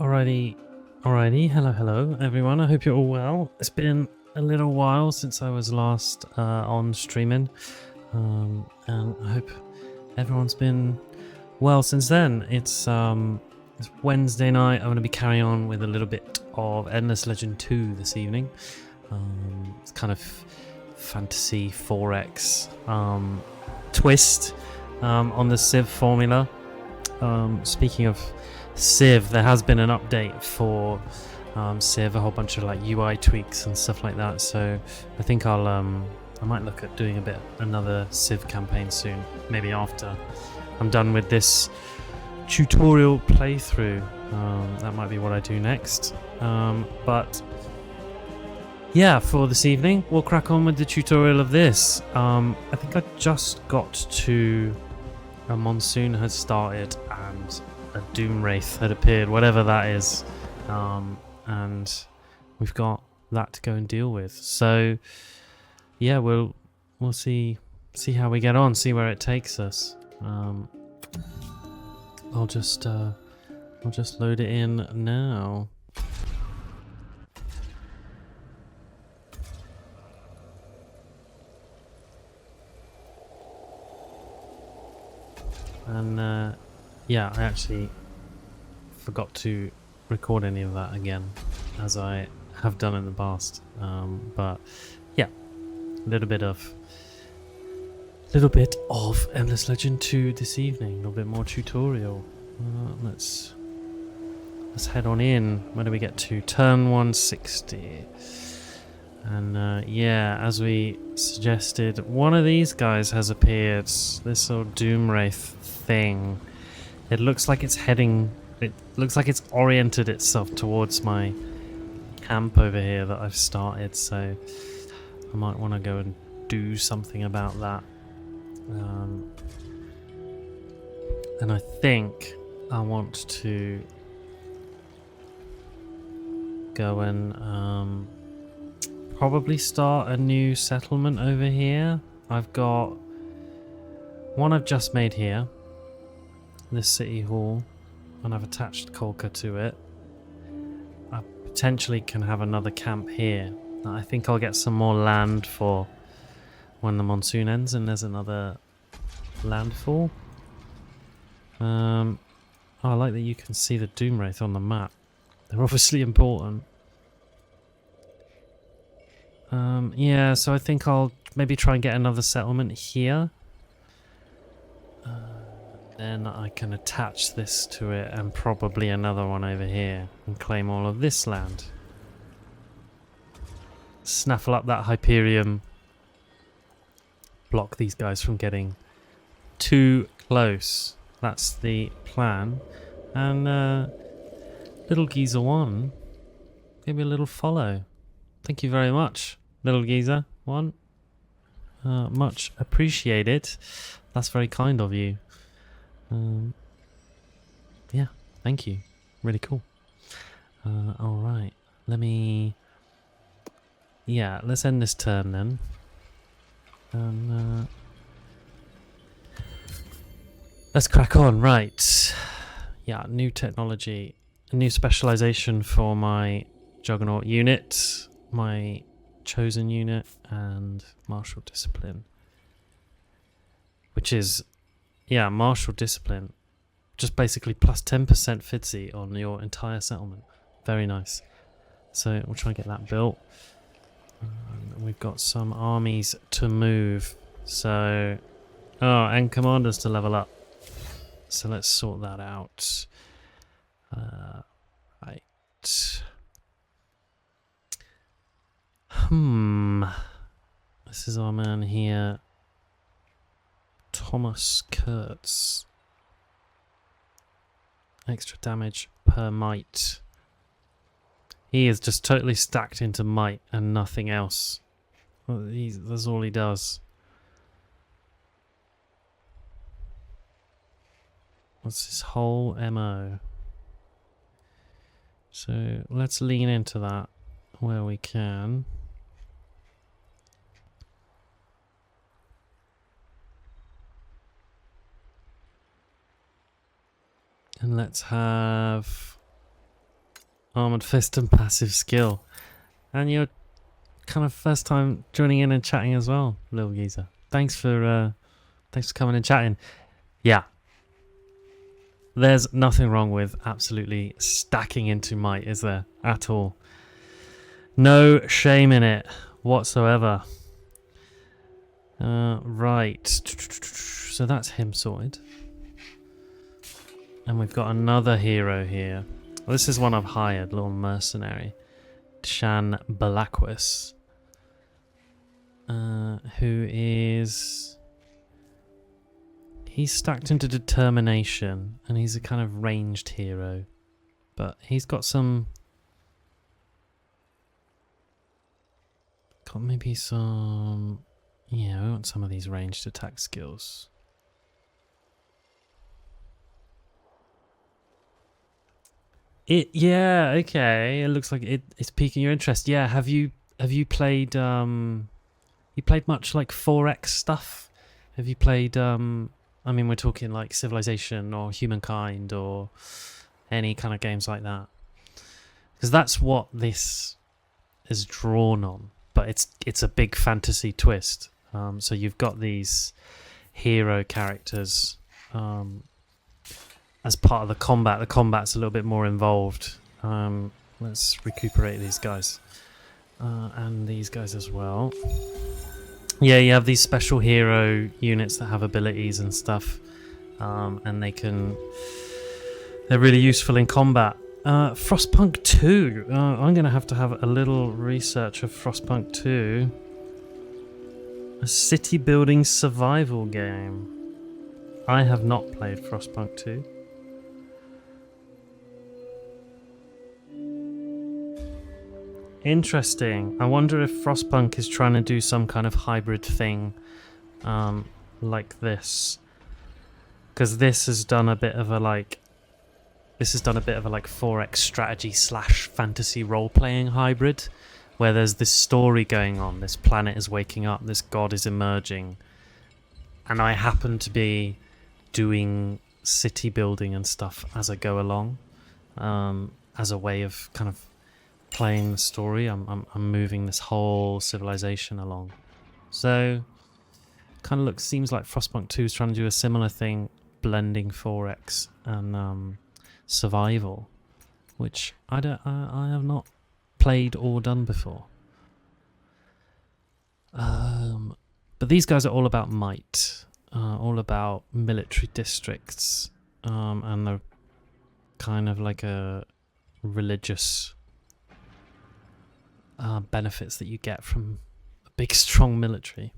Alrighty, hello everyone, I hope you're all well. It's been a little while since I was last on streaming, and I hope everyone's been well since then. It's Wednesday night. I'm going to be carrying on with a little bit of Endless Legend 2 this evening. It's kind of fantasy 4X twist on the Civ formula. Speaking of Civ, there has been an update for Civ, a whole bunch of like UI tweaks and stuff like that. So I think I might look at doing another Civ campaign soon, maybe after I'm done with this tutorial playthrough. That might be what I do next. But yeah, for this evening, we'll crack on with the tutorial of this. I think I just got to a monsoon had started and a Doomwraith had appeared, whatever that is, and we've got that to go and deal with. So yeah, we'll see how we get on, see where it takes us. I'll just load it in now. And yeah, I actually forgot to record any of that again, as I have done in the past. But yeah, a little bit of Endless Legend 2 this evening. A little bit more tutorial. Let's head on in. Where do we get to? Turn 160. And yeah, as we suggested, one of these guys has appeared. This old Doomwraith thing. It looks like it's oriented itself towards my camp over here that I've started, so I might want to go and do something about that. And I think I want to go and probably start a new settlement over here. I've got one I've just made here, this city hall, and I've attached Kolka to it. I potentially can have another camp here. I think I'll get some more land for when the monsoon ends and there's another landfall. Oh, I like that you can see the Doomwraith on the map. They're obviously important. Yeah, so I think I'll maybe try and get another settlement here. Then I can attach this to it and probably another one over here and claim all of this land. Snaffle up that Hyperium. Block these guys from getting too close. That's the plan. And little geezer 1, give me a little follow. Thank you very much, little geezer 1. Much appreciated. That's very kind of you. Yeah, thank you. Really cool. Alright, let's end this turn then. Let's crack on. Right. Yeah, new technology, a new specialization for my Juggernaut unit, my chosen unit, and martial discipline. Which is, yeah, martial discipline. Just basically plus 10% FIDSI on your entire settlement. Very nice. So we'll try and get that built. We've got some armies to move. So, and commanders to level up. So let's sort that out. Right. This is our man here. Thomas Kurtz. Extra damage per might. He is just totally stacked into might and nothing else. That's all he does. What's his whole MO? So let's lean into that where we can. And let's have Armored Fist and passive skill. And you're kind of first time joining in and chatting as well, little geezer. Thanks for coming and chatting. Yeah. There's nothing wrong with absolutely stacking into might, is there? At all. No shame in it whatsoever. Right. So that's him sorted. And we've got another hero here. Well, this is one I've hired, little mercenary. Shan Blaquis. Who is... He's stacked into determination, and he's a kind of ranged hero. But he's got some... Got maybe some... Yeah, we want some of these ranged attack skills. Yeah, okay. It looks like it's piquing your interest. Yeah, have you played you played much like 4X stuff? Have you played I mean, we're talking like Civilization or Humankind or any kind of games like that. Because that's what this is drawn on, but it's a big fantasy twist. So you've got these hero characters as part of the combat. The combat's a little bit more involved. Let's recuperate these guys. And these guys as well. Yeah, you have these special hero units that have abilities and stuff. And they're really useful in combat. Frostpunk 2. I'm going to have a little research of Frostpunk 2. A city building survival game. I have not played Frostpunk 2. Interesting. I wonder if Frostpunk is trying to do some kind of hybrid thing like this. Because this has done a bit of a like 4X strategy / fantasy role-playing hybrid, where there's this story going on, this planet is waking up, this god is emerging, and I happen to be doing city building and stuff as I go along, as a way of kind of playing the story. I'm moving this whole civilization along. So kind of seems like Frostpunk 2 is trying to do a similar thing, blending 4X and survival, which I have not played or done before. But these guys are all about might, all about military districts, and they're kind of like a religious benefits that you get from a big strong military.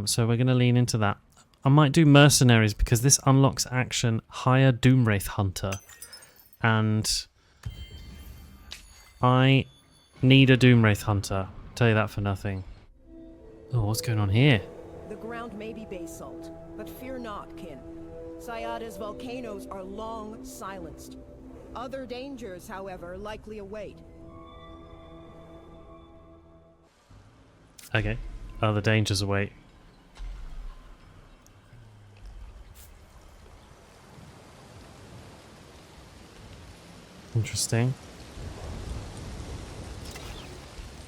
So we're going to lean into that. I might do mercenaries because this unlocks action hire Doomwraith Hunter, and I need a Doomwraith Hunter. I'll tell you that for nothing. Oh, what's going on here? The ground may be basalt, but fear not, kin. Sayada's volcanoes are long silenced. Other dangers, however, likely await. Okay. Other dangers await. Interesting.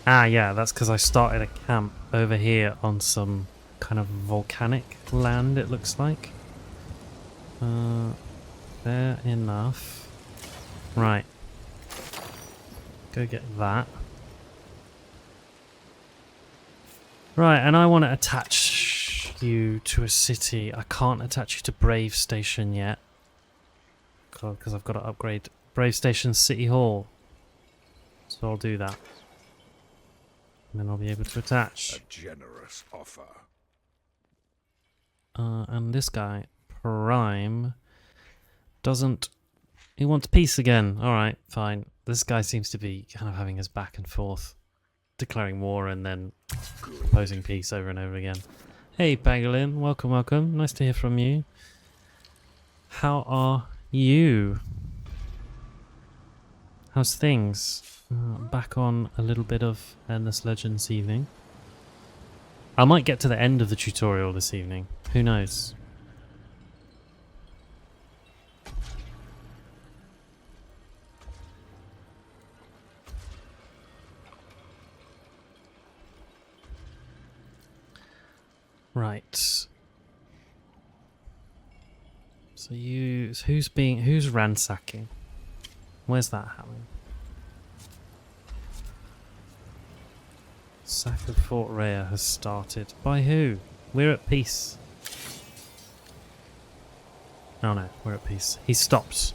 Ah, yeah, that's because I started a camp over here on some kind of volcanic land, it looks like. Fair enough. Right. Go get that. Right, and I want to attach you to a city. I can't attach you to Brave Station yet, because I've got to upgrade Brave Station City Hall. So I'll do that. And then I'll be able to attach. A generous offer. And this guy, Prime, doesn't... He wants peace again. Alright, fine. This guy seems to be kind of having his back and forth, declaring war and then proposing peace over and over again. Hey, Pangolin. Welcome, welcome. Nice to hear from you. How are you? How's things? Back on a little bit of Endless Legends this evening. I might get to the end of the tutorial this evening. Who knows? Right. So who's ransacking? Where's that happening? Sack of Fort Rhea has started. By who? We're at peace. Oh no, we're at peace. He stopped.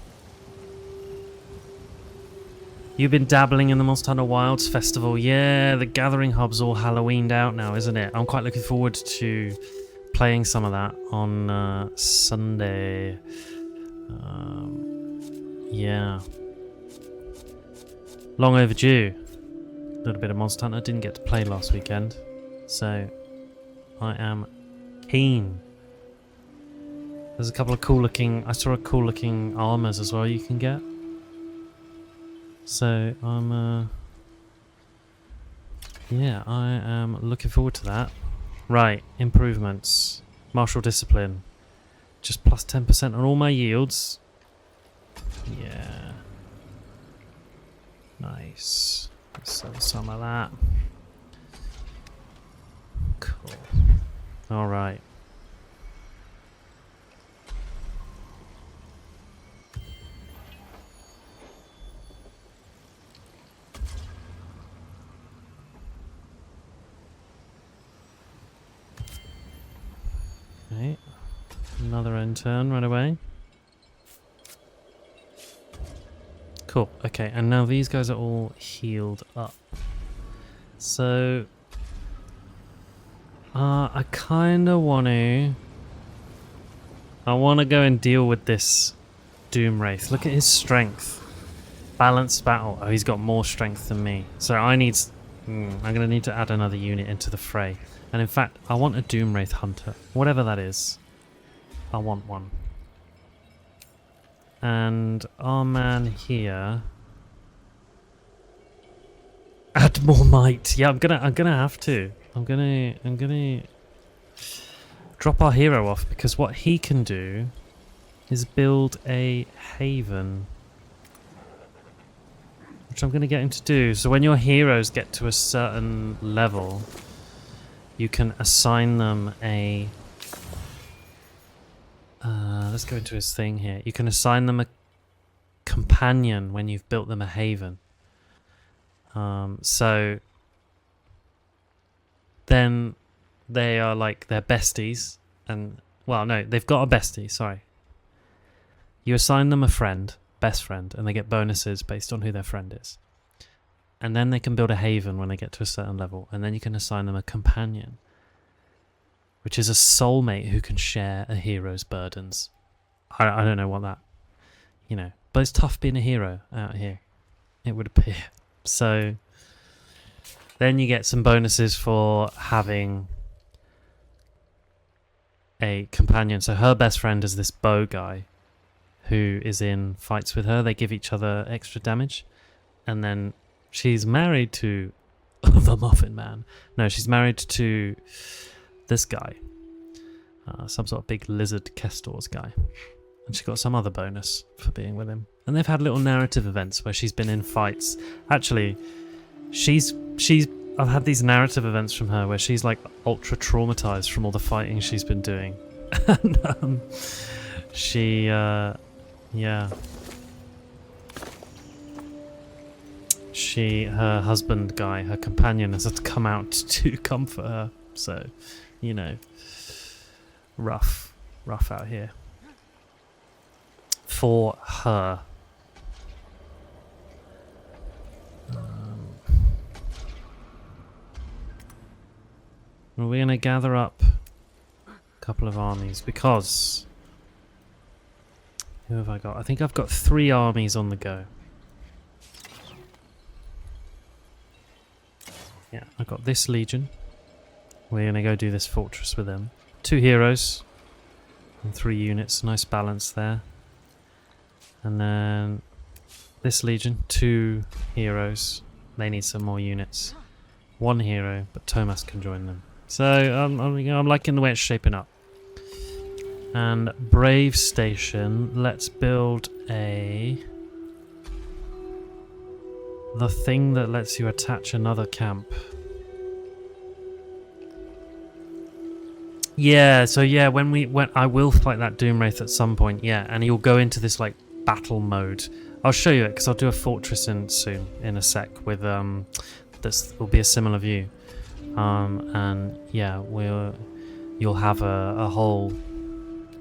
You've been dabbling in the Monster Hunter Wilds Festival. Yeah, the Gathering Hub's all Halloweened out now, isn't it? I'm quite looking forward to playing some of that on Sunday. Yeah. Long overdue. A little bit of Monster Hunter. Didn't get to play last weekend. So, I am keen. There's a couple of cool looking... I saw a cool looking armors as well you can get. So I'm yeah, I am looking forward to that. Right, improvements. Martial discipline. Just plus 10% on all my yields. Yeah. Nice. Let's sell some of that. Cool. Alright. Okay, another end turn right away. Cool, okay, and now these guys are all healed up. So, I kinda I wanna go and deal with this Doomwraith. Look at his strength. Balanced battle. Oh, he's got more strength than me. So I'm gonna need to add another unit into the fray. And in fact, I want a Doomwraith hunter. Whatever that is. I want one. And our man here... Add more might. Yeah, I'm gonna have to. I'm gonna drop our hero off, because what he can do is build a haven. Which I'm gonna get him to do. So when your heroes get to a certain level, you can assign them a... let's go into his thing here. You can assign them a companion when you've built them a haven. So then they are like their besties. And, well, no, they've got a bestie, sorry. You assign them a friend, best friend, and they get bonuses based on who their friend is. And then they can build a haven when they get to a certain level. And then you can assign them a companion, which is a soulmate who can share a hero's burdens. I don't know what that... You know. But it's tough being a hero out here, it would appear. So then you get some bonuses for having a companion. So her best friend is this bow guy who is in fights with her. They give each other extra damage. And then... she's married to the Muffin Man. No, she's married to this guy. Some sort of big lizard Kestor's guy. And she got some other bonus for being with him. And they've had little narrative events where she's been in fights. Actually, I've had these narrative events from her where she's like ultra traumatized from all the fighting she's been doing. And yeah. Her husband guy, her companion, has had to come out to comfort her. So, you know, rough out here for her. We're going to gather up a couple of armies because... who have I got? I think I've got 3 armies on the go. Yeah, I've got this legion. We're going to go do this fortress with them. 2 heroes and 3 units. Nice balance there. And then this legion, 2 heroes. They need some more units. 1 hero, but Thomas can join them. So I'm liking the way it's shaping up. And Brave Station, let's build the thing that lets you attach another camp. Yeah, so yeah, when I will fight that Doomwraith at some point, yeah, and you'll go into this like battle mode. I'll show you it because I'll do a fortress soon in a sec with this will be a similar view. And yeah, you'll have a whole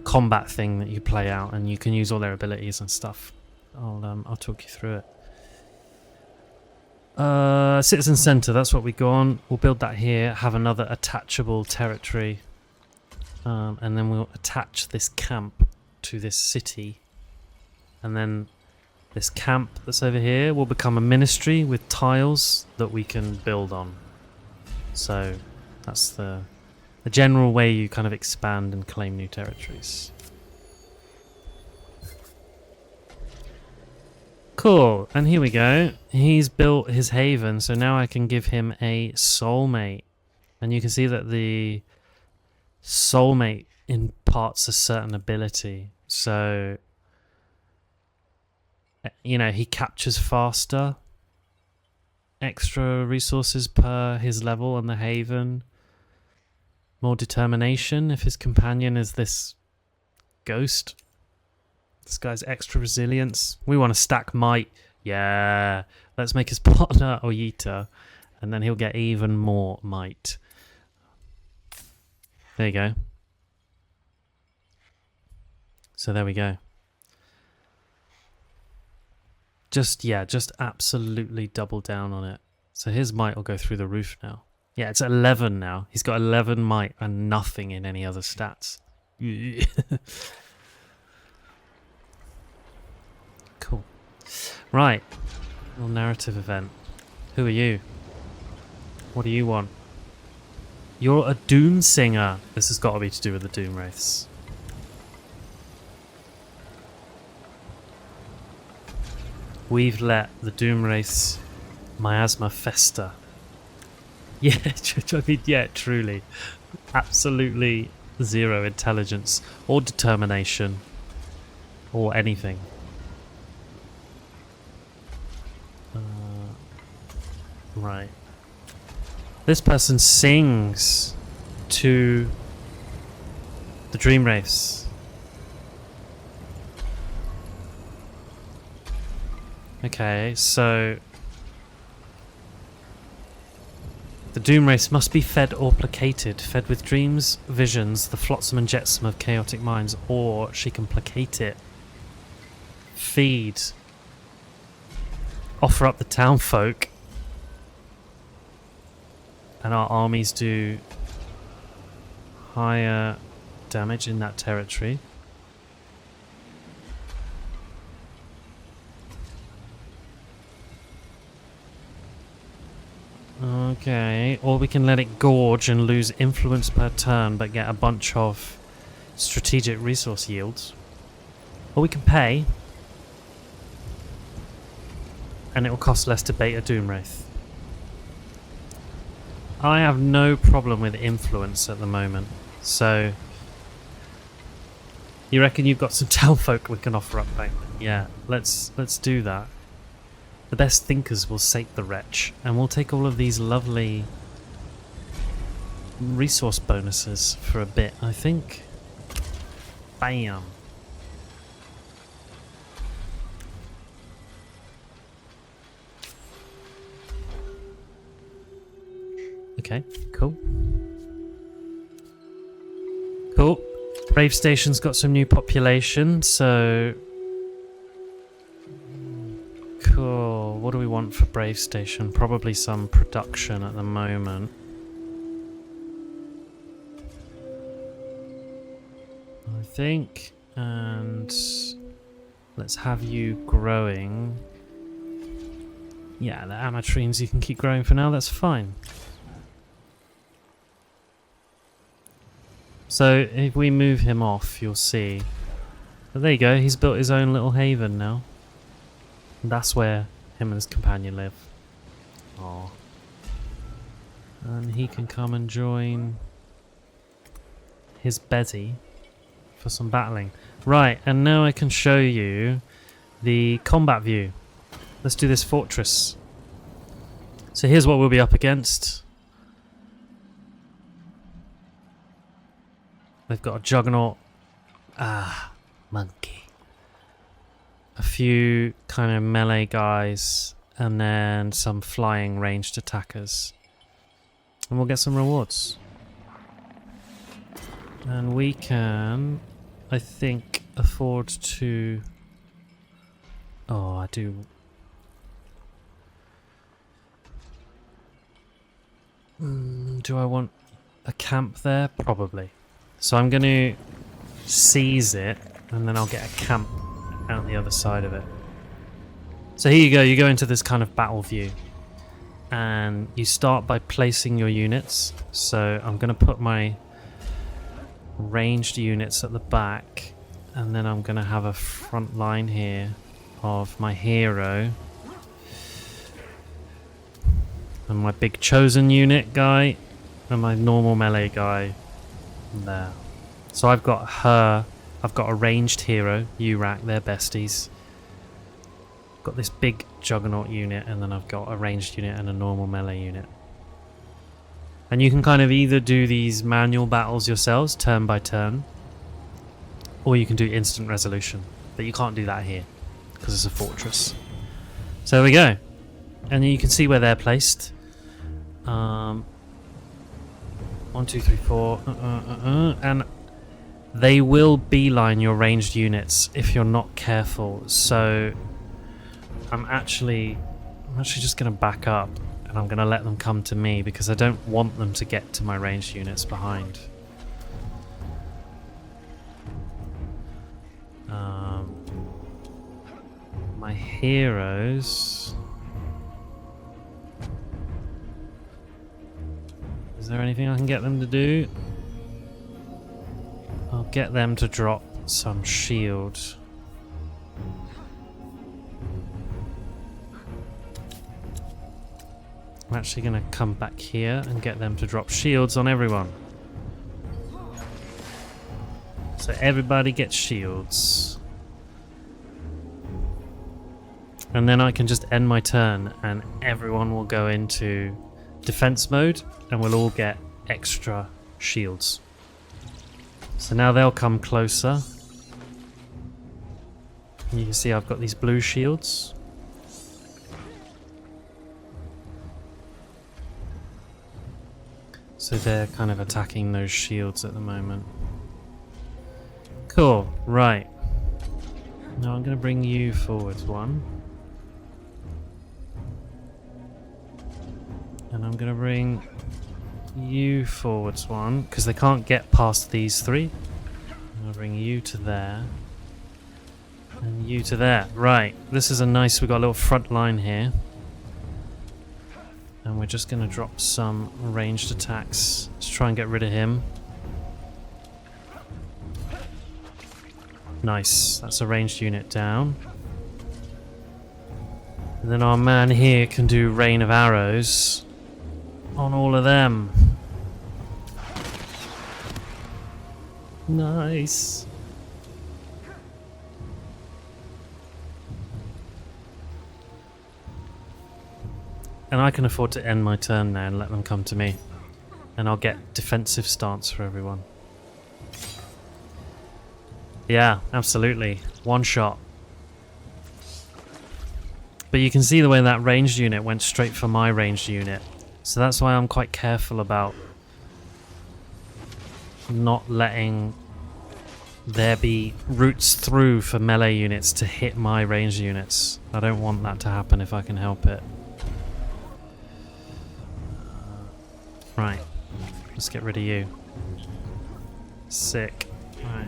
combat thing that you play out, and you can use all their abilities and stuff. I'll talk you through it. Citizen Center, that's what we go on. We'll build that here, have another attachable territory. And then we'll attach this camp to this city. And then this camp that's over here will become a ministry with tiles that we can build on. So that's the general way you kind of expand and claim new territories. Cool, and here we go. He's built his haven, so now I can give him a soulmate. And you can see that the soulmate imparts a certain ability. So, you know, he captures faster, extra resources per his level on the haven, more determination if his companion is this ghost. This guy's extra resilience. We want to stack might. Yeah, let's make his partner Oyita, and then he'll get even more might. There you go. So there we go. Just absolutely double down on it. So his might will go through the roof now. Yeah, it's 11 now. He's got 11 might and nothing in any other stats. Cool. Right. Little narrative event. Who are you? What do you want? You're a Doom Singer. This has got to be to do with the Doomwraiths. We've let the Doomwraiths miasma fester. Yeah, I mean, yeah, truly. Absolutely zero intelligence or determination or anything. Right. This person sings to the Dreamwraiths. Okay, so the Doomwraiths must be fed or placated, fed with dreams, visions, the flotsam and jetsam of chaotic minds, or she can placate it. Feed. Offer up the townfolk. And our armies do higher damage in that territory. Okay, or we can let it gorge and lose influence per turn but get a bunch of strategic resource yields. Or we can pay and it will cost less to bait a Doomwraith. I have no problem with influence at the moment, so you reckon you've got some townfolk we can offer up, mate? Yeah, let's do that. The best thinkers will sate the wretch, and we'll take all of these lovely resource bonuses for a bit, I think. Bam. Okay, cool. Cool. Brave Station's got some new population, so... Cool. What do we want for Brave Station? Probably some production at the moment. I think. And let's have you growing. Yeah, the Amatrines you can keep growing for now, that's fine. So if we move him off, you'll see. But there you go, he's built his own little haven now. And that's where him and his companion live. Aww. And he can come and join his Betty for some battling. Right, and now I can show you the combat view. Let's do this fortress. So here's what we'll be up against. They've got a Juggernaut. Ah, monkey. A few kind of melee guys, and then some flying ranged attackers. And we'll get some rewards. And we can, I think, afford to... Oh, I do... do I want a camp there? Probably. So I'm going to seize it, and then I'll get a camp out the other side of it. So here you go. You go into this kind of battle view. And you start by placing your units. So I'm going to put my ranged units at the back. And then I'm going to have a front line here of my hero. And my big chosen unit guy. And my normal melee guy there. So I've got her. I've got a ranged hero, Urak, they're besties. Got this big Juggernaut unit, and then I've got a ranged unit and a normal melee unit. And you can kind of either do these manual battles yourselves, turn by turn, or you can do instant resolution. But you can't do that here, because it's a fortress. So there we go. And you can see where they're placed. 1, 2, 3, 4. And they will beeline your ranged units if you're not careful. So I'm actually just going to back up, and I'm going to let them come to me because I don't want them to get to my ranged units behind. My heroes... Is there anything I can get them to do? I'll get them to drop some shield. I'm actually going to come back here and get them to drop shields on everyone. So everybody gets shields. And then I can just end my turn and everyone will go into defense mode and we'll all get extra shields. So now they'll come closer. And you can see I've got these blue shields. So they're kind of attacking those shields at the moment. Cool, right. Now I'm going to bring you forwards one. And I'm going to bring you forwards one, because they can't get past these three. I'm going to bring you to there. And you to there. Right, this is a nice, we've got a little front line here. And we're just going to drop some ranged attacks. Let's try and get rid of him. Nice, that's a ranged unit down. And then our man here can do rain of arrows on all of them. Nice. And I can afford to end my turn now and let them come to me. And I'll get defensive stance for everyone. Yeah, absolutely. One shot. But you can see the way that ranged unit went straight for my ranged unit. So that's why I'm quite careful about not letting there be routes through for melee units to hit my ranged units. I don't want that to happen if I can help it. Right, let's get rid of you. Sick. Right.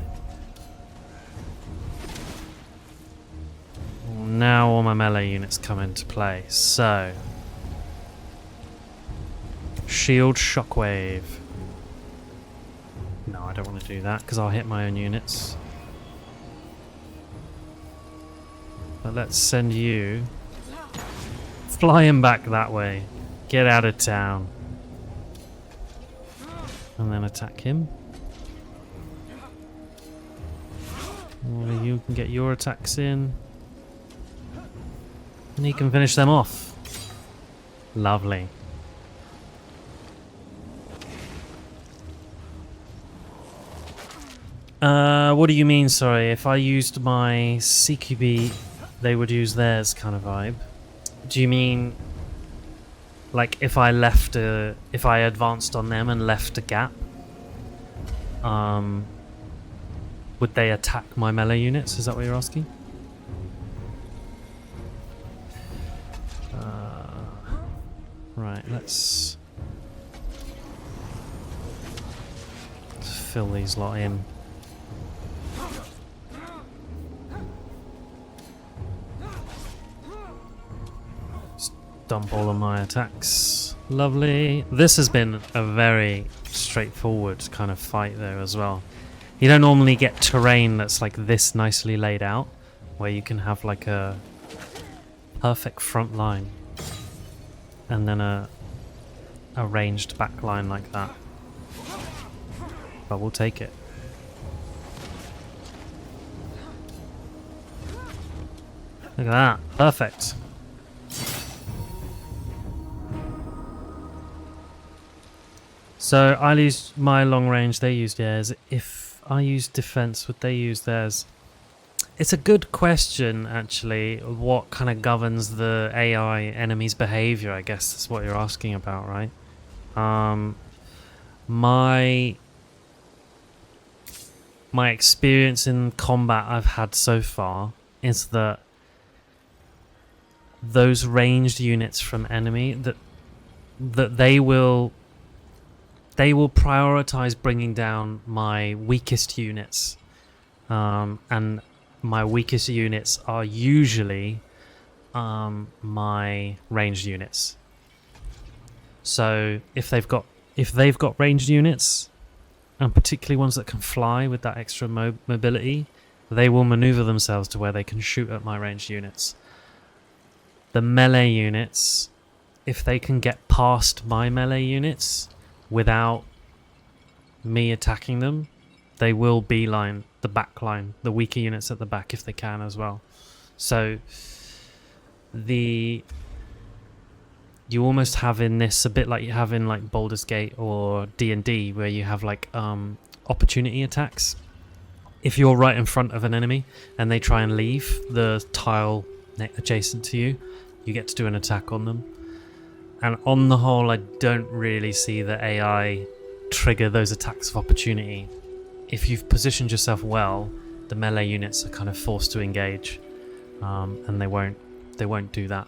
Now all my melee units come into play. So, shield shockwave. No, I don't want to do that because I'll hit my own units. But let's send you flying back that way. Get out of town. And then attack him. Or you can get your attacks in. And he can finish them off. Lovely. What do you mean, sorry? If I used my CQB, they would use theirs kind of vibe. Do you mean, like, if I advanced on them and left a gap, would they attack my melee units? Is that what you're asking? Right, let's fill these lot in. Just dump all of my attacks. Lovely. This has been a very straightforward kind of fight though as well. You don't normally get terrain that's like this nicely laid out, where you can have like a perfect front line and then a ranged back line like that. But we'll take it. Look at that. Perfect. So I'll use my long range, they use theirs. If I use defense, would they use theirs? It's a good question, actually. What kind of governs the AI enemy's behavior, I guess that's what you're asking about, right? My experience in combat I've had so far is that those ranged units from enemy, that they will prioritize bringing down my weakest units, and my weakest units are usually my ranged units. So if they've got ranged units, and particularly ones that can fly with that extra mobility, they will maneuver themselves to where they can shoot at my ranged units. The melee units, if they can get past my melee units without me attacking them, they will beeline the back line, the weaker units at the back if they can as well. So you almost have in this a bit like you have in like Baldur's Gate or D&D, where you have like opportunity attacks. If you're right in front of an enemy and they try and leave the tile adjacent to you, you get to do an attack on them. And on the whole, I don't really see the AI trigger those attacks of opportunity. If you've positioned yourself well, the melee units are kind of forced to engage, and they won't do that.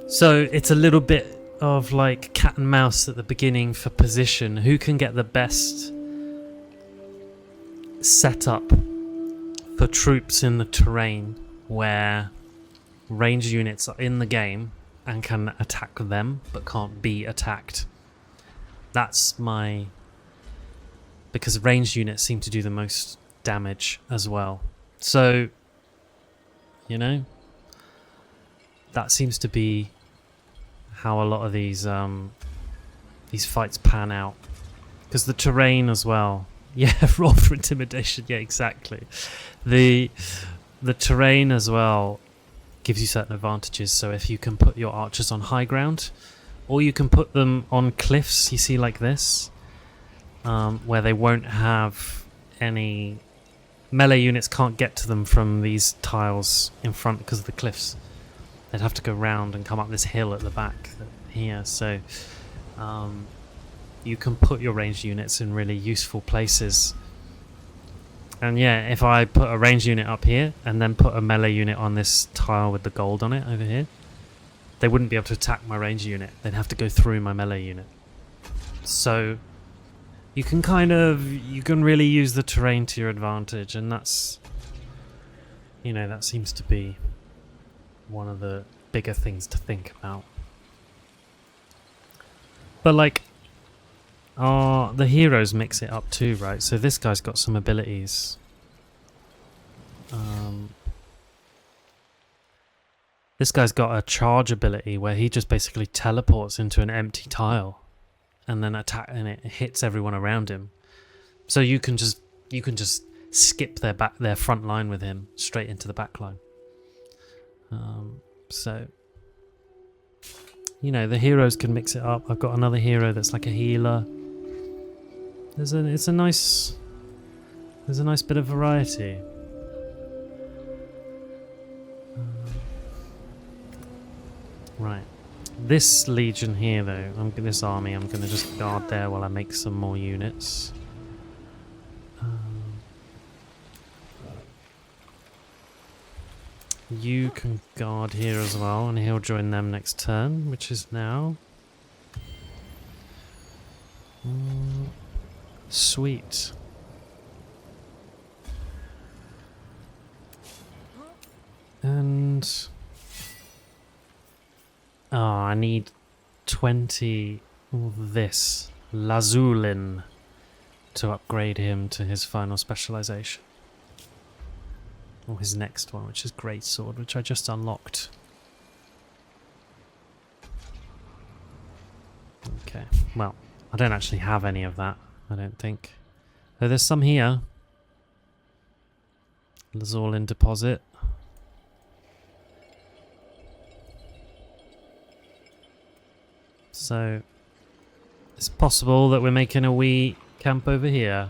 So it's a little bit of like cat and mouse at the beginning for position. Who can get the best setup for troops in the terrain where ranged units are in the game and can attack them but can't be attacked? That's because ranged units seem to do the most damage as well. So, you know, that seems to be how a lot of these fights pan out. Because the terrain as well. Yeah, roll for intimidation. Yeah, exactly. The terrain as well gives you certain advantages. So if you can put your archers on high ground, or you can put them on cliffs, you see, like this, where they won't have any melee units, can't get to them from these tiles in front because of the cliffs. They'd have to go round and come up this hill at the back here. So you can put your ranged units in really useful places. And yeah, if I put a ranged unit up here and then put a melee unit on this tile with the gold on it over here, they wouldn't be able to attack my ranged unit. They'd have to go through my melee unit. So you can really use the terrain to your advantage, and that's, you know, that seems to be one of the bigger things to think about. But like, the heroes mix it up too, right? So this guy's got some abilities. This guy's got a charge ability where he just basically teleports into an empty tile and then it hits everyone around him. So you can just skip their front line with him straight into the back line. So, you know, the heroes can mix it up. I've got another hero that's like a healer. It's a nice There's a nice bit of variety. Right. This legion here, though, this army, I'm going to just guard there while I make some more units. You can guard here as well, and he'll join them next turn, which is now. Sweet. And I need 20 of this Lazulin to upgrade him to his final specialization. Or his next one, which is Greatsword, which I just unlocked. Okay, well, I don't actually have any of that, I don't think. Though there's some here. Lazulin deposit. So, it's possible that we're making a wee camp over here.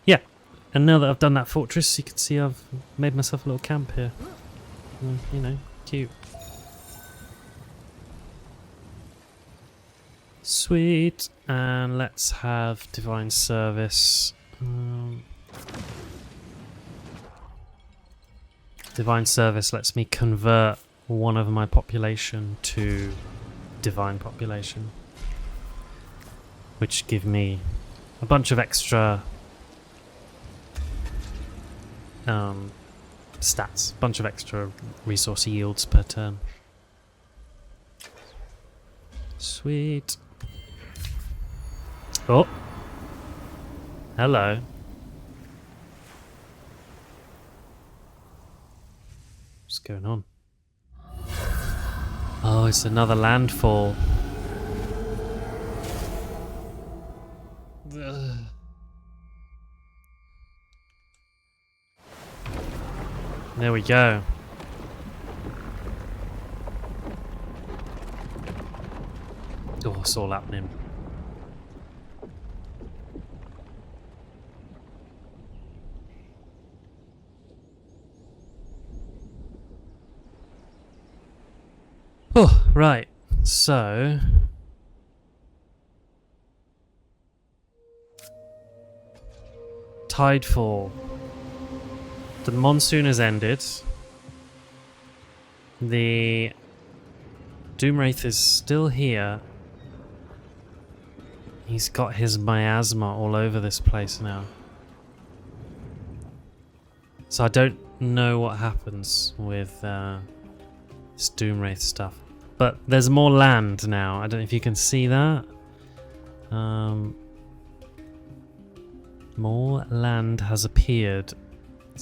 Yeah, and now that I've done that fortress, you can see I've made myself a little camp here. You know, cute. Sweet, and let's have Divine Service. Divine Service lets me convert one of my population to divine population, which give me a bunch of extra stats, a bunch of extra resource yields per turn. Sweet. Oh, hello. What's going on? Oh, it's another landfall. Ugh. There we go. Oh, it's all happening. Oh, right. So Tidefall. The monsoon has ended. The Doomwraith is still here. He's got his miasma all over this place now. So I don't know what happens with this Doomwraith stuff. But there's more land now. I don't know if you can see that. More land has appeared.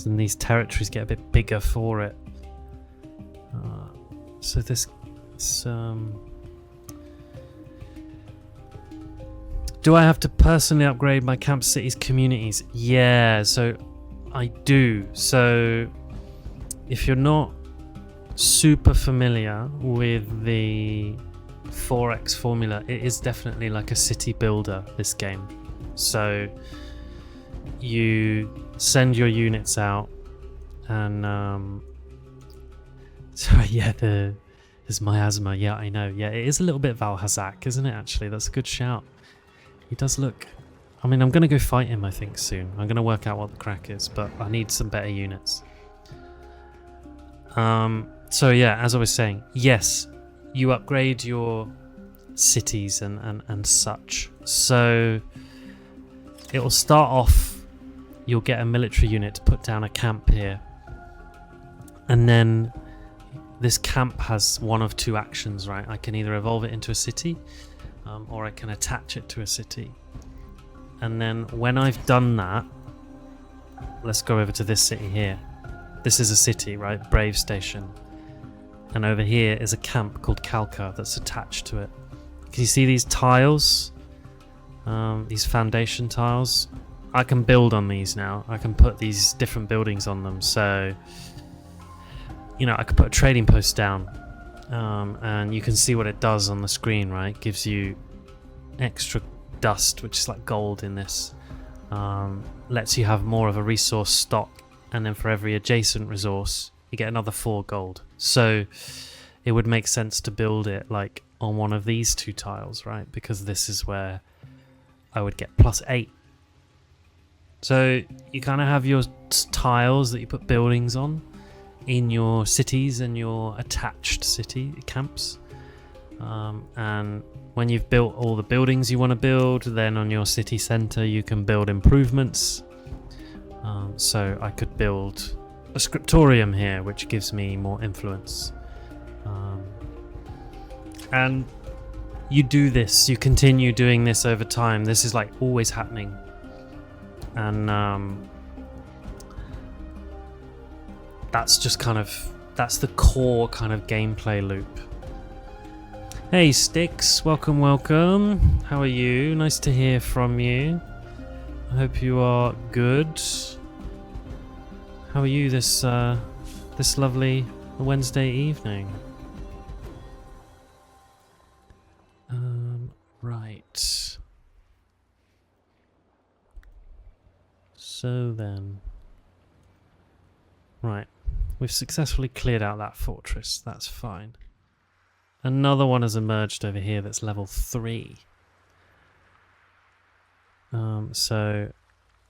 And these territories get a bit bigger for it. So this... Do I have to personally upgrade my camp cities communities? Yeah, so I do. So if you're not super familiar with the 4x formula, it is definitely like a city builder, this game. So you send your units out and so yeah, there's miasma. Yeah, I know. Yeah, it is a little bit Valhazak, isn't it? Actually, that's a good shout. He does look... I mean, I'm going to go fight him, I think, soon. I'm going to work out what the crack is, but I need some better units. So yeah, as I was saying, yes, you upgrade your cities and such. So it will start off, you'll get a military unit to put down a camp here. And then this camp has one of two actions, right? I can either evolve it into a city, or I can attach it to a city. And then when I've done that, let's go over to this city here. This is a city, right? Brave Station. And over here is a camp called Kalka that's attached to it. Can you see these tiles? These foundation tiles? I can build on these now. I can put these different buildings on them. So, you know, I could put a trading post down. And you can see what it does on the screen, right? It gives you extra dust, which is like gold in this, lets you have more of a resource stock, and then for every adjacent resource you get another 4 gold. So it would make sense to build it like on one of these 2 tiles, right? Because this is where I would get +8. So you kind of have your tiles that you put buildings on in your cities and your attached city camps, and when you've built all the buildings you want to build, then on your city center you can build improvements. So I could build a scriptorium here, which gives me more influence, and you do this, you continue doing this over time. This is like always happening, and that's just kind of, that's the core kind of gameplay loop. Hey Sticks, welcome, welcome. How are you? Nice to hear from you. I hope you are good. How are you this this lovely Wednesday evening? Right. So then, right, we've successfully cleared out that fortress. That's fine. Another one has emerged over here that's level 3. So,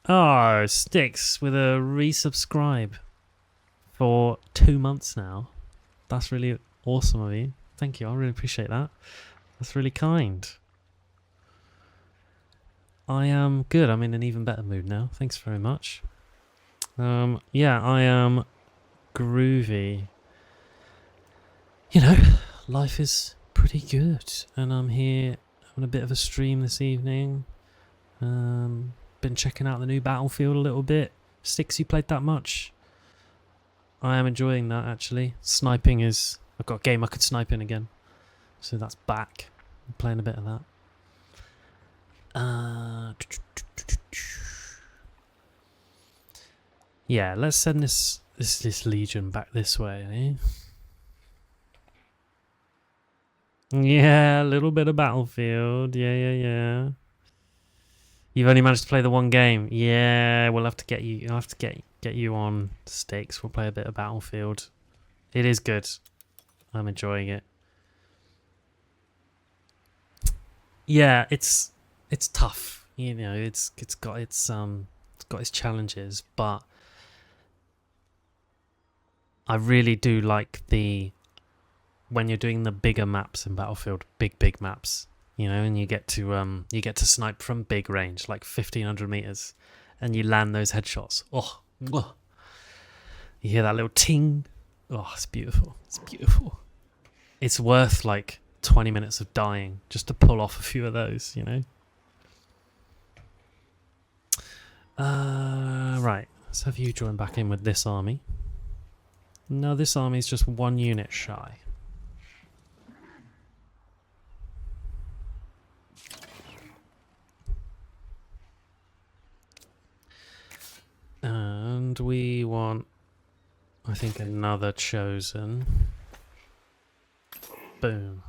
oh, Sticks with a resubscribe for 2 months now. That's really awesome of you. Thank you. I really appreciate that. That's really kind. I am good. I'm in an even better mood now. Thanks very much. Yeah, I am groovy. You know, life is pretty good, and I'm here having a bit of a stream this evening. Been checking out the new Battlefield a little bit. Sticks, you played that much? I am enjoying that, actually. Sniping is... I've got a game I could snipe in again, so that's back. I'm playing a bit of that. Yeah, let's send this legion back this way, eh? Yeah, a little bit of Battlefield. Yeah. You've only managed to play the one game. Yeah, we'll have to get you. I'll have to get you on Stakes. We'll play a bit of Battlefield. It is good. I'm enjoying it. Yeah, it's tough. You know, it's got its challenges, but I really do like when you're doing the bigger maps in Battlefield, big maps, you know, and you get to snipe from big range, like 1,500 meters, and you land those headshots. Oh, you hear that little ting. Oh, it's beautiful. It's beautiful. It's worth like 20 minutes of dying just to pull off a few of those, you know. Right. Let's have you join back in with this army. No, this army is just 1 unit shy. And we want, I think, another chosen. Boom.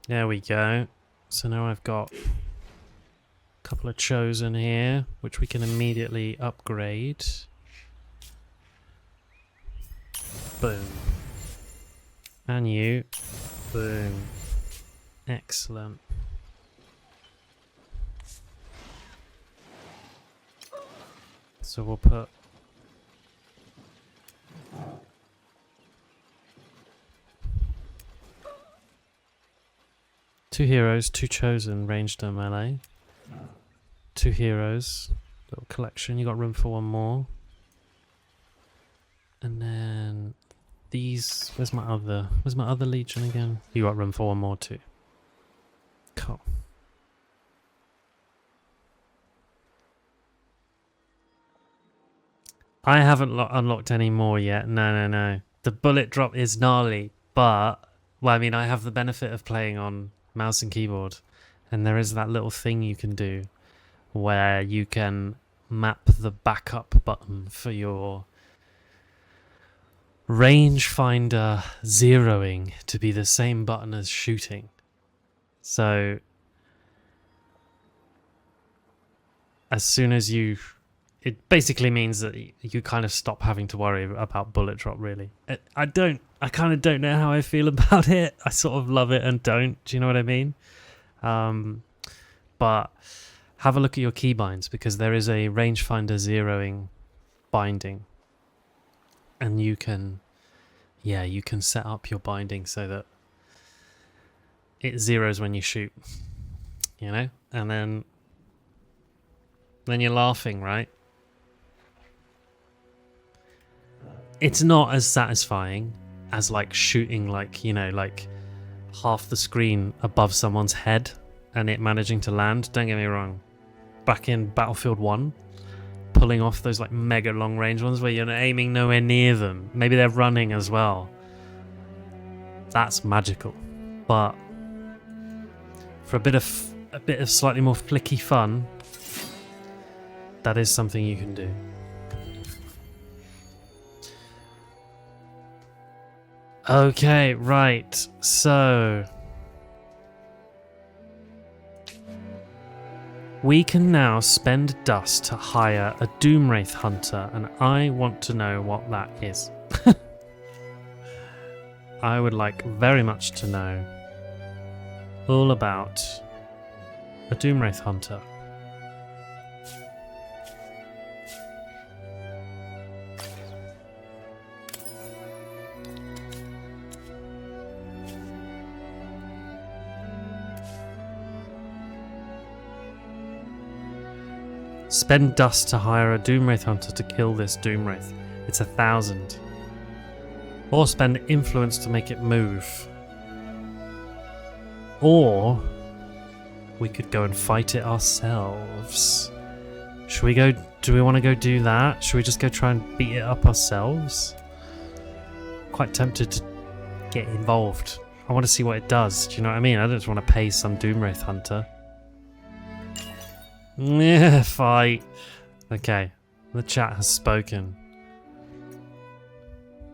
There we go. So now I've got a couple of chosen here, which we can immediately upgrade. Boom. And you. Boom. Excellent. So we'll put two heroes, 2 chosen, ranged and melee. 2 heroes, little collection. You got room for 1 more. And then these. Where's my other legion again? You got room for 1 more too. Cool. I haven't unlocked any more yet. No. The bullet drop is gnarly, but well, I mean, I have the benefit of playing on mouse and keyboard, and there is that little thing you can do where you can map the backup button for your rangefinder zeroing to be the same button as shooting. So as soon as you, it basically means that you kind of stop having to worry about bullet drop, really. I kind of don't know how I feel about it. I sort of love it and don't. Do you know what I mean? But have a look at your keybinds, because there is a rangefinder zeroing binding. And you can set up your binding so that it zeros when you shoot, you know? And then you're laughing, right? It's not as satisfying as like shooting like, you know, like half the screen above someone's head and it managing to land. Don't get me wrong. Back in Battlefield 1, pulling off those like mega long range ones where you're aiming nowhere near them. Maybe they're running as well. That's magical. But for a bit of slightly more flicky fun, that is something you can do. Okay, right. So we can now spend dust to hire a Doomwraith hunter, and I want to know what that is. I would like very much to know all about a Doomwraith hunter. Spend dust to hire a Doomwraith hunter to kill this Doomwraith. It's 1,000. Or spend influence to make it move. Or we could go and fight it ourselves. Should we go? Do we want to go do that? Should we just go try and beat it up ourselves? Quite tempted to get involved. I want to see what it does. Do you know what I mean? I don't just want to pay some Doomwraith hunter. Yeah, fight. Okay, the chat has spoken.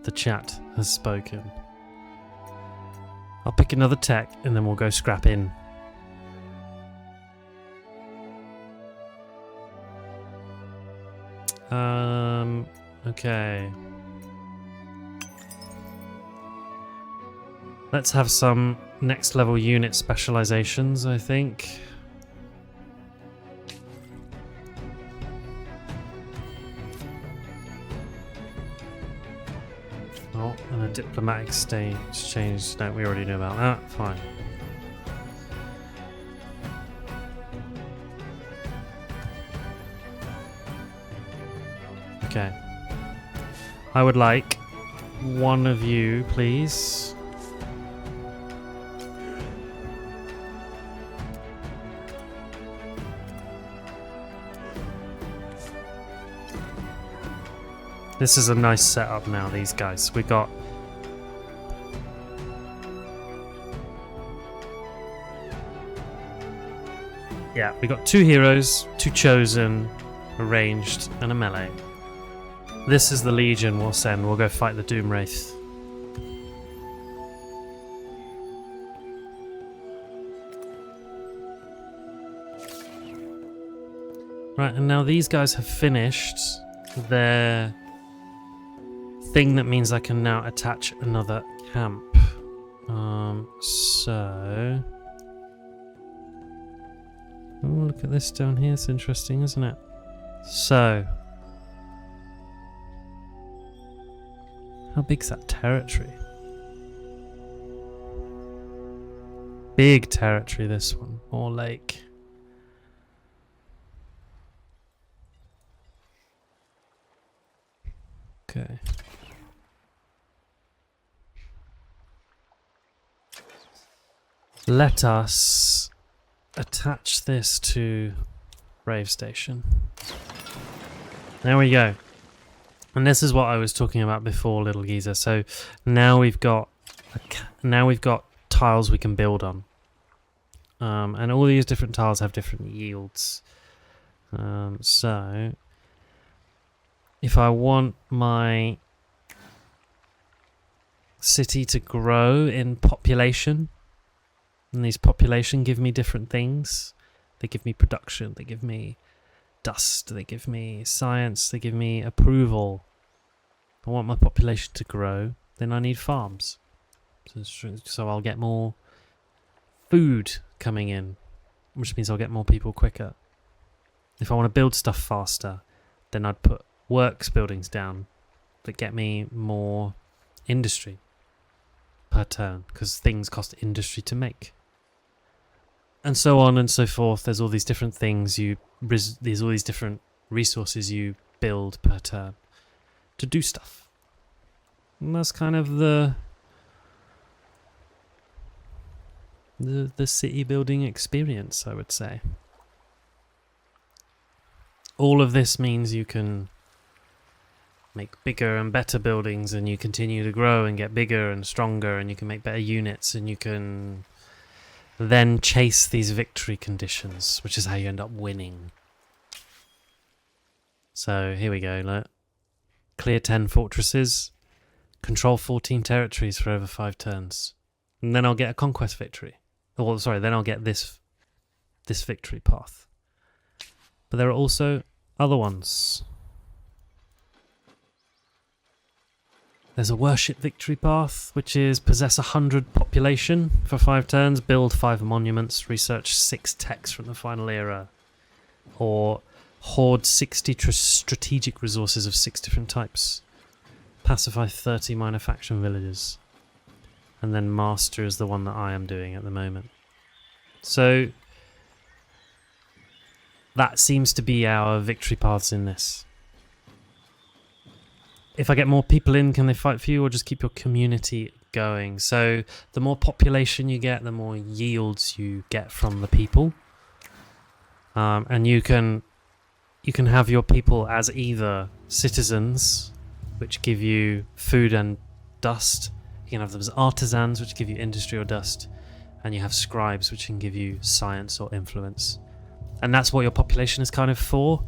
The chat has spoken. I'll pick another tech and then we'll go scrap in. Okay. Let's have some next level unit specializations, I think. Oh, and a diplomatic exchange. No, we already knew about that. Fine. Okay. I would like one of you, please. This is a nice setup now, these guys. We got... Yeah, we got 2 heroes, 2 chosen, a ranged, and a melee. This is the Legion we'll send. We'll go fight the Doomwraith. Right, and now these guys have finished their thing that means I can now attach another camp. So... Oh, look at this down here. It's interesting, isn't it? So... How big's that territory? Big territory, this one. Or lake. Okay. Let us attach this to Brave Station. There we go. And this is what I was talking about before, little geezer. So now we've got tiles we can build on, and all these different tiles have different yields. So if I want my city to grow in population, And these population give me different things. They give me production, they give me dust, they give me science, they give me approval. If I want my population to grow, then I need farms. So I'll get more food coming in, which means I'll get more people quicker. If I want to build stuff faster, then I'd put works buildings down that get me more industry per turn, because things cost industry to make. And so on and so forth. There's all these different things there's all these different resources you build per turn to do stuff. And that's kind of the city building experience, I would say. All of this means you can make bigger and better buildings, and you continue to grow and get bigger and stronger, and you can make better units, and you can then chase these victory conditions, which is how you end up winning. So here we go. Look. Clear 10 fortresses, control 14 territories for over 5 turns, and then I'll get a conquest victory. Oh, sorry, then I'll get this victory path. But there are also other ones. There's a worship victory path, which is possess 100 population for 5 turns, build 5 monuments, research 6 techs from the final era, or hoard 60 strategic resources of 6 different types, pacify 30 minor faction villages, and then master is the one that I am doing at the moment. So that seems to be our victory paths in this. If I get more people in, can they fight for you, or just keep your community going? So the more population you get, the more yields you get from the people. And you can have your people as either citizens, which give you food and dust. You can have them as artisans, which give you industry or dust. And you have scribes, which can give you science or influence. And that's what your population is kind of for.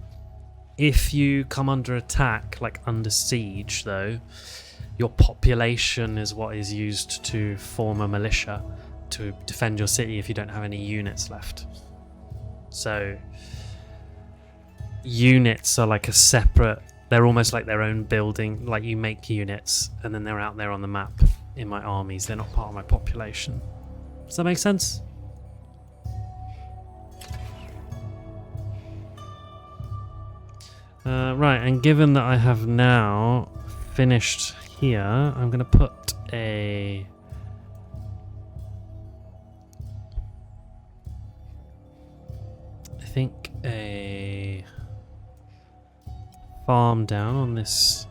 If you come under attack, like under siege though, your population is what is used to form a militia to defend your city if you don't have any units left. So units are like a separate, they're almost like their own building. Like you make units and then they're out there on the map in my armies. They're not part of my population. Does that make sense? Right, and given that I have now finished here, I'm going to put a farm down on this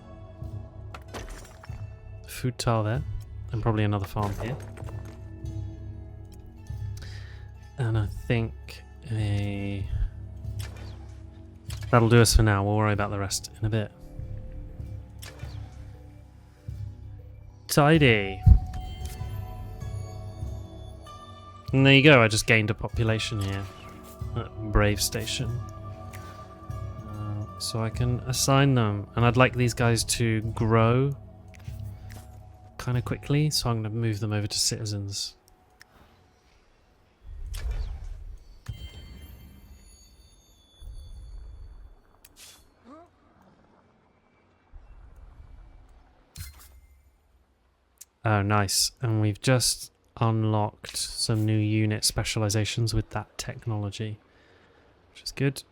food tile there, and probably another farm here. And I think that'll do us for now. We'll worry about the rest in a bit. Tidy. And there you go, I just gained a population here at Brave Station. So I can assign them. And I'd like these guys to grow kind of quickly, so I'm going to move them over to citizens. Oh, nice. And we've just unlocked some new unit specializations with that technology, which is good.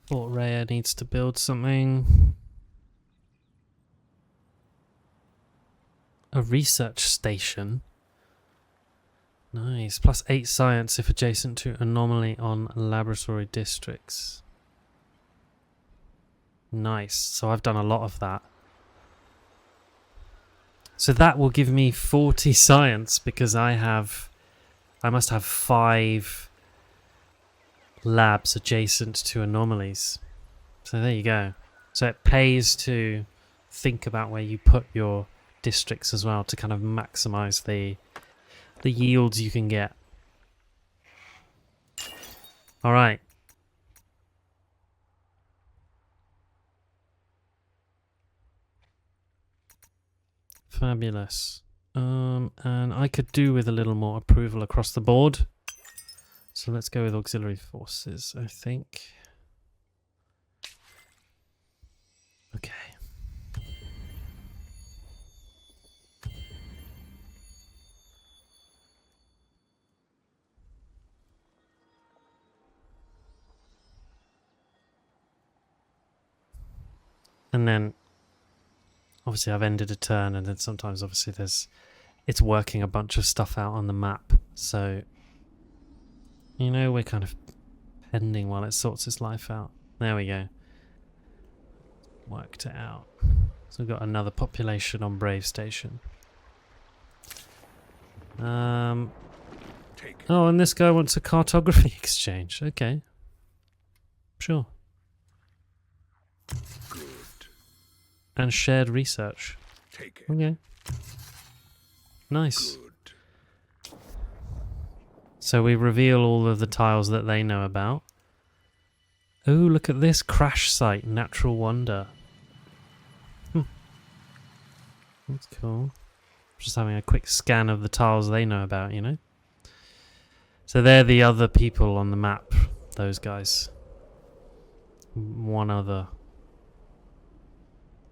Fort Rhea needs to build something. A research station. Nice. Plus 8 science if adjacent to anomaly on laboratory districts. Nice. So I've done a lot of that. So that will give me 40 science because I must have 5 labs adjacent to anomalies. So there you go. So it pays to think about where you put your districts as well to kind of maximize the yields you can get. All right. Fabulous. And I could do with a little more approval across the board. So let's go with auxiliary forces, I think. Okay. And then obviously I've ended a turn, and then sometimes obviously it's working a bunch of stuff out on the map. So, you know, we're kind of pending while it sorts its life out. There we go. Worked it out. So we've got another population on Brave Station. Oh, and this guy wants a cartography exchange. Okay. Sure. Good. And shared research. Take it. Okay. Nice. Good. So we reveal all of the tiles that they know about. Oh, look at this crash site, natural wonder. That's cool. Just having a quick scan of the tiles they know about, you know? So they're the other people on the map, those guys. One other.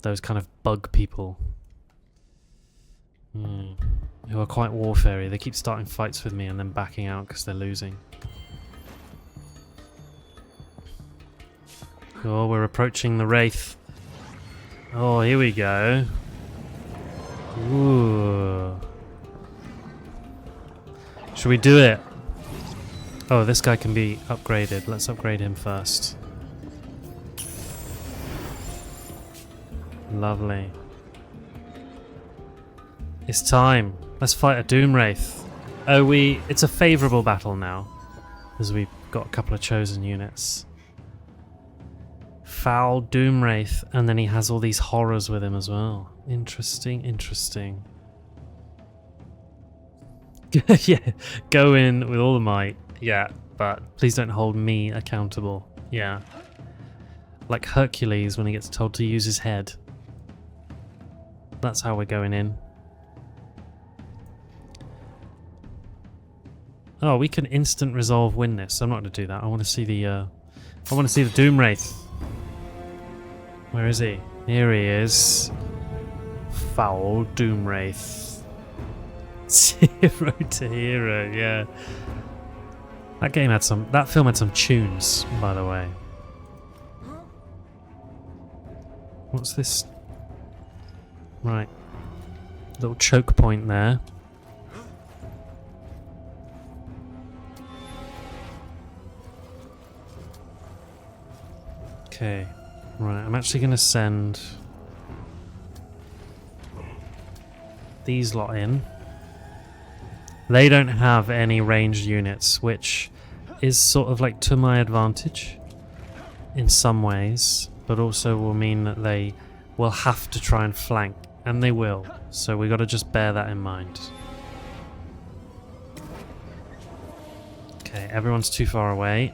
Those kind of bug people. Who are quite warfare-y. They keep starting fights with me and then backing out because they're losing. Oh, we're approaching the Wraith. Oh, here we go. Ooh. Should we do it? Oh, this guy can be upgraded. Let's upgrade him first. Lovely. It's time. Let's fight a Doomwraith. Oh, it's a favourable battle now, as we've got a couple of chosen units. Foul Doomwraith, and then he has all these horrors with him as well. Interesting, interesting. Yeah, go in with all the might. Yeah, but please don't hold me accountable. Yeah. Like Hercules when he gets told to use his head. That's how we're going in. Oh, we can instant resolve win this. I'm not going to do that. I want to see the Doomwraith. Where is he? Here he is. Foul Doomwraith. 0 to hero, yeah. That film had some tunes, by the way. What's this? Right. Little choke point there. Okay. Right, I'm actually going to send these lot in. They don't have any ranged units, which is sort of like to my advantage in some ways, but also will mean that they will have to try and flank, and they will. So we got to just bear that in mind. Okay, everyone's too far away.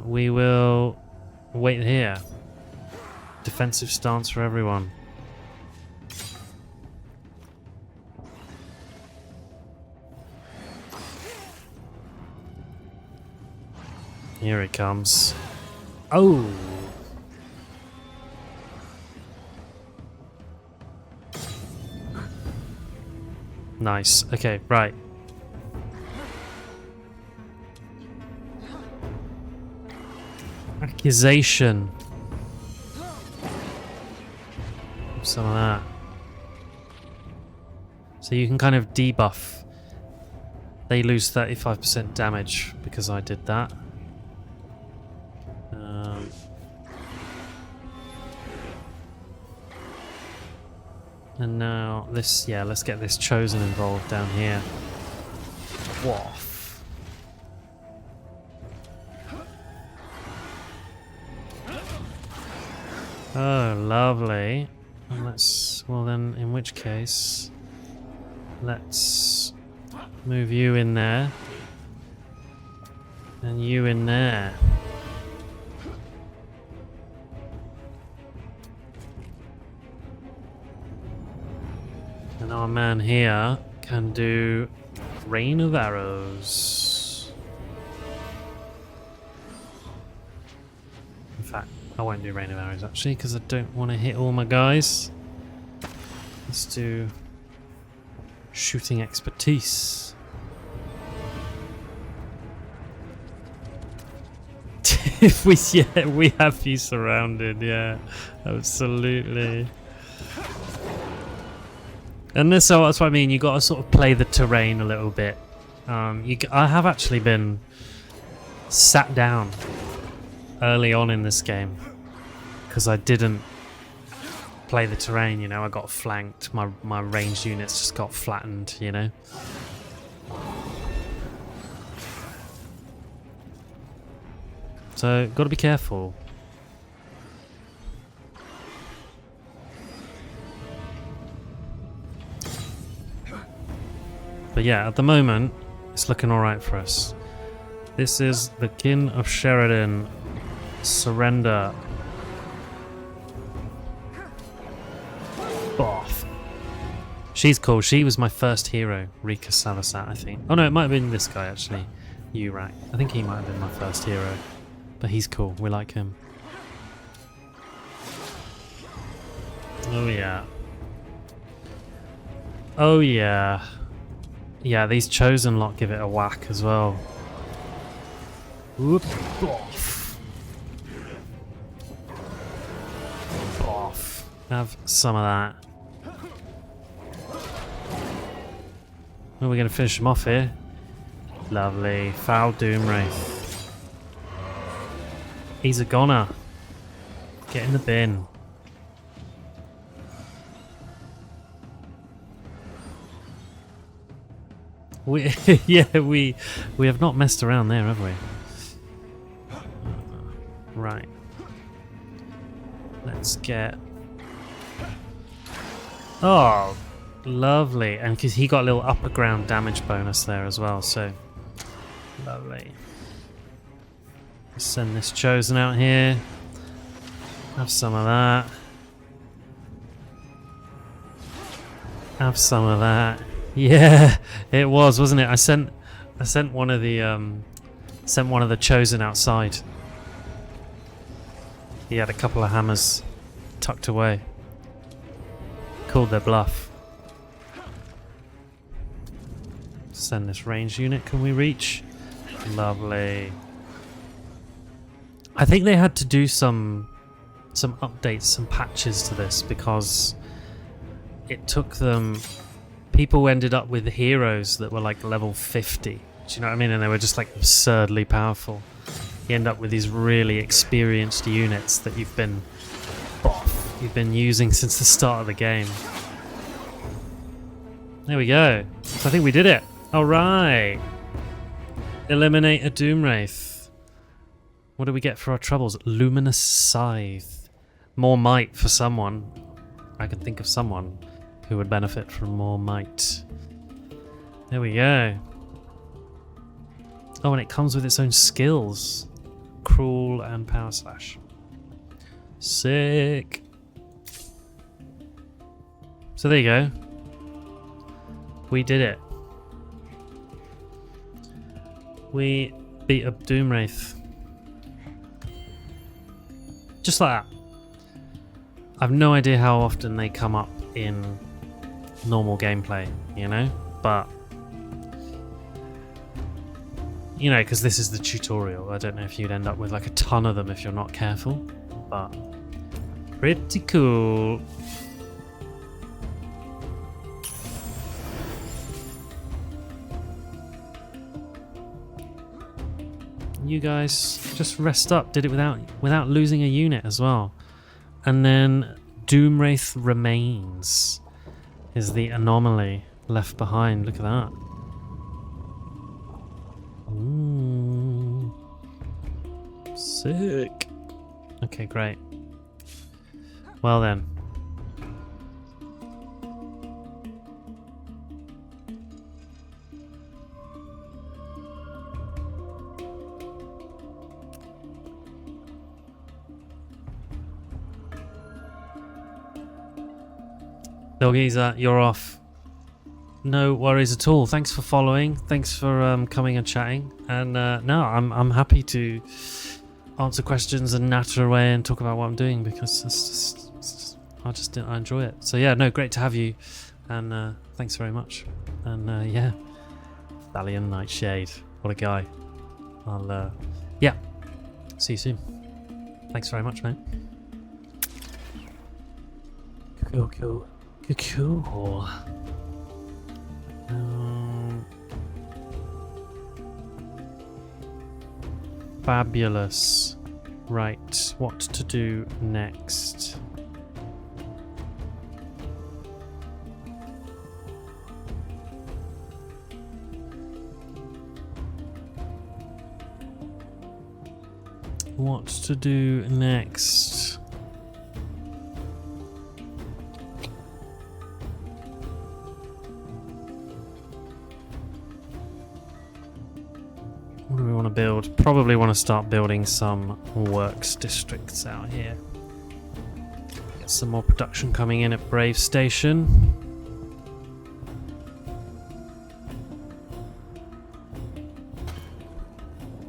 We will wait here. Defensive stance for everyone. Here he comes. Oh! Nice. Okay, right. Accusation. Some of that. So you can kind of debuff. They lose 35% damage because I did that. And now this, yeah, let's get this chosen involved down here. Woof. Oh, lovely. And well then, in which case, let's move you in there. And you in there. And our man here can do rain of arrows. In fact, I won't do rain of arrows actually because I don't want to hit all my guys. Let's do shooting expertise. If we have you surrounded, yeah, absolutely. And that's what I mean. You got to sort of play the terrain a little bit. I have actually been sat down early on in this game because I didn't play the terrain. You know, I got flanked. My ranged units just got flattened. You know. So, got to be careful. But yeah, at the moment, it's looking alright for us. This is the Kin of Sheridan. Surrender. Boff. She's cool. She was my first hero, Rika Savasat, I think. Oh no, it might have been this guy actually. Urak. I think he might have been my first hero. But he's cool. We like him. Oh yeah. Oh yeah. Yeah, these chosen lot give it a whack as well. Whoop. Boff. Boff. Have some of that. Are we going to finish him off here? Lovely. Foul Doomwraith. He's a goner. Get in the bin. We we have not messed around there, have we? Right. Let's get. Oh, lovely! And because he got a little upper ground damage bonus there as well, so lovely. Send this chosen out here. Have some of that. Have some of that. Yeah, it was, wasn't it? I sent one of the chosen outside. He had a couple of hammers tucked away. Called their bluff. Send this range unit. Can we reach? Lovely. I think they had to do some updates, some patches to this because it took them. People ended up with heroes that were like level 50. Do you know what I mean? And they were just like absurdly powerful. You end up with these really experienced units that you've been using since the start of the game. There we go. So I think we did it. All right. Eliminate a Doomwraith. What do we get for our troubles? Luminous Scythe. More might for someone. I can think of someone who would benefit from more might. There we go. Oh, and it comes with its own skills. Cruel and Power Slash. Sick. So there you go. We did it. We beat up Doomwraith. Just like that. I've no idea how often they come up in normal gameplay, you know? But, you know, because this is the tutorial. I don't know if you'd end up with like a ton of them if you're not careful. But, pretty cool. You guys just rest up. Did it without losing a unit as well. And then Doomwraith remains is the anomaly left behind. Look at that. Ooh. Sick. Okay, great. Well then. Doggies, you're off. no worries at all. Thanks for following. Thanks for coming and chatting. And no, I'm happy to answer questions and natter away and talk about what I'm doing because I enjoy it. So yeah, no, great to have you, and thanks very much. And yeah, Stallion Nightshade, what a guy. I'll yeah, see you soon. Thanks very much, mate. Cool. Fabulous. Right, what to do next? What to do next? What do we want to build? Probably want to start building some works districts out here. Get some more production coming in at Brave Station.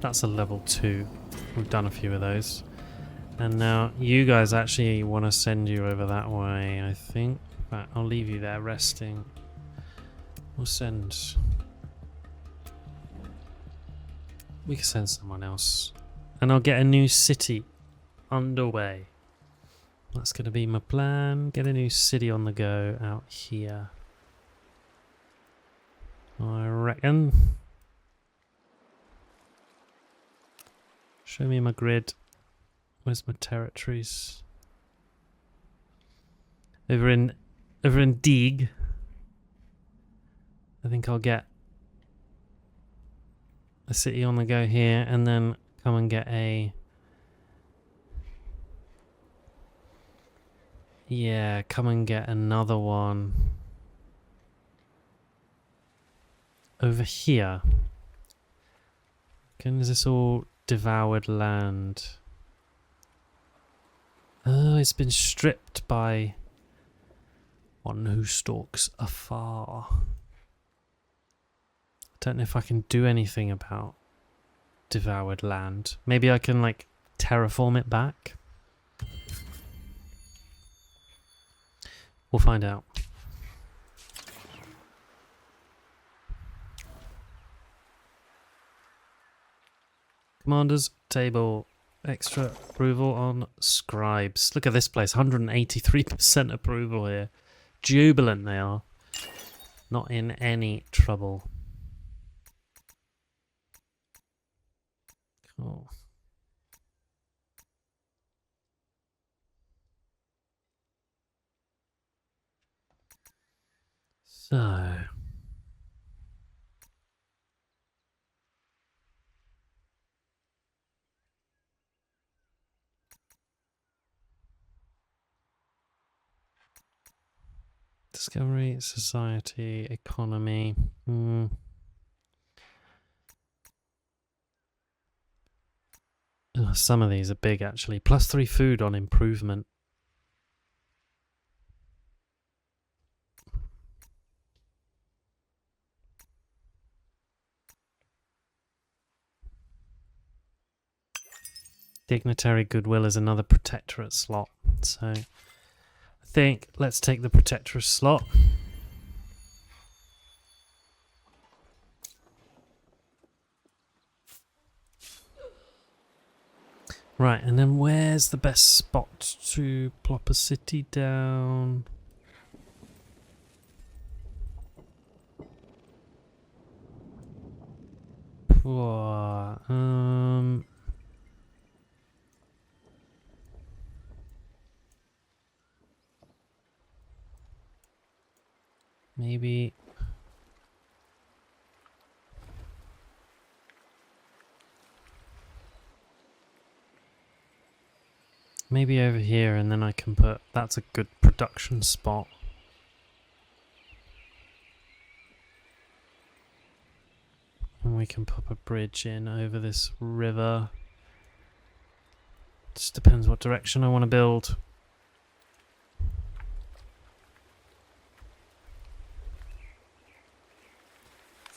That's a level 2. We've done a few of those. And now you guys actually want to send you over that way, I think. But I'll leave you there resting. We'll send... We can send someone else. And I'll get a new city underway. That's going to be my plan. Get a new city on the go out here. I reckon. Show me my grid. Where's my territories? Over in Deeg. I think I'll get a city on the go here, and then come and get a... Yeah, come and get another one over here. Again, is this all devoured land? Oh, it's been stripped by one who stalks afar. I don't know if I can do anything about devoured land. Maybe I can, like, terraform it back. We'll find out. Commanders table. Extra approval on scribes. Look at this place. 183% approval here. Jubilant they are. Not in any trouble. Cool. So... Discovery, society, economy. Oh, some of these are big actually. +3 food on improvement. Dignitary goodwill is another protectorate slot. So I think let's take the protectorate slot. Right, and then where's the best spot to plop a city down? Maybe... Maybe over here, and then I can put... That's a good production spot. And we can pop a bridge in over this river. Just depends what direction I want to build.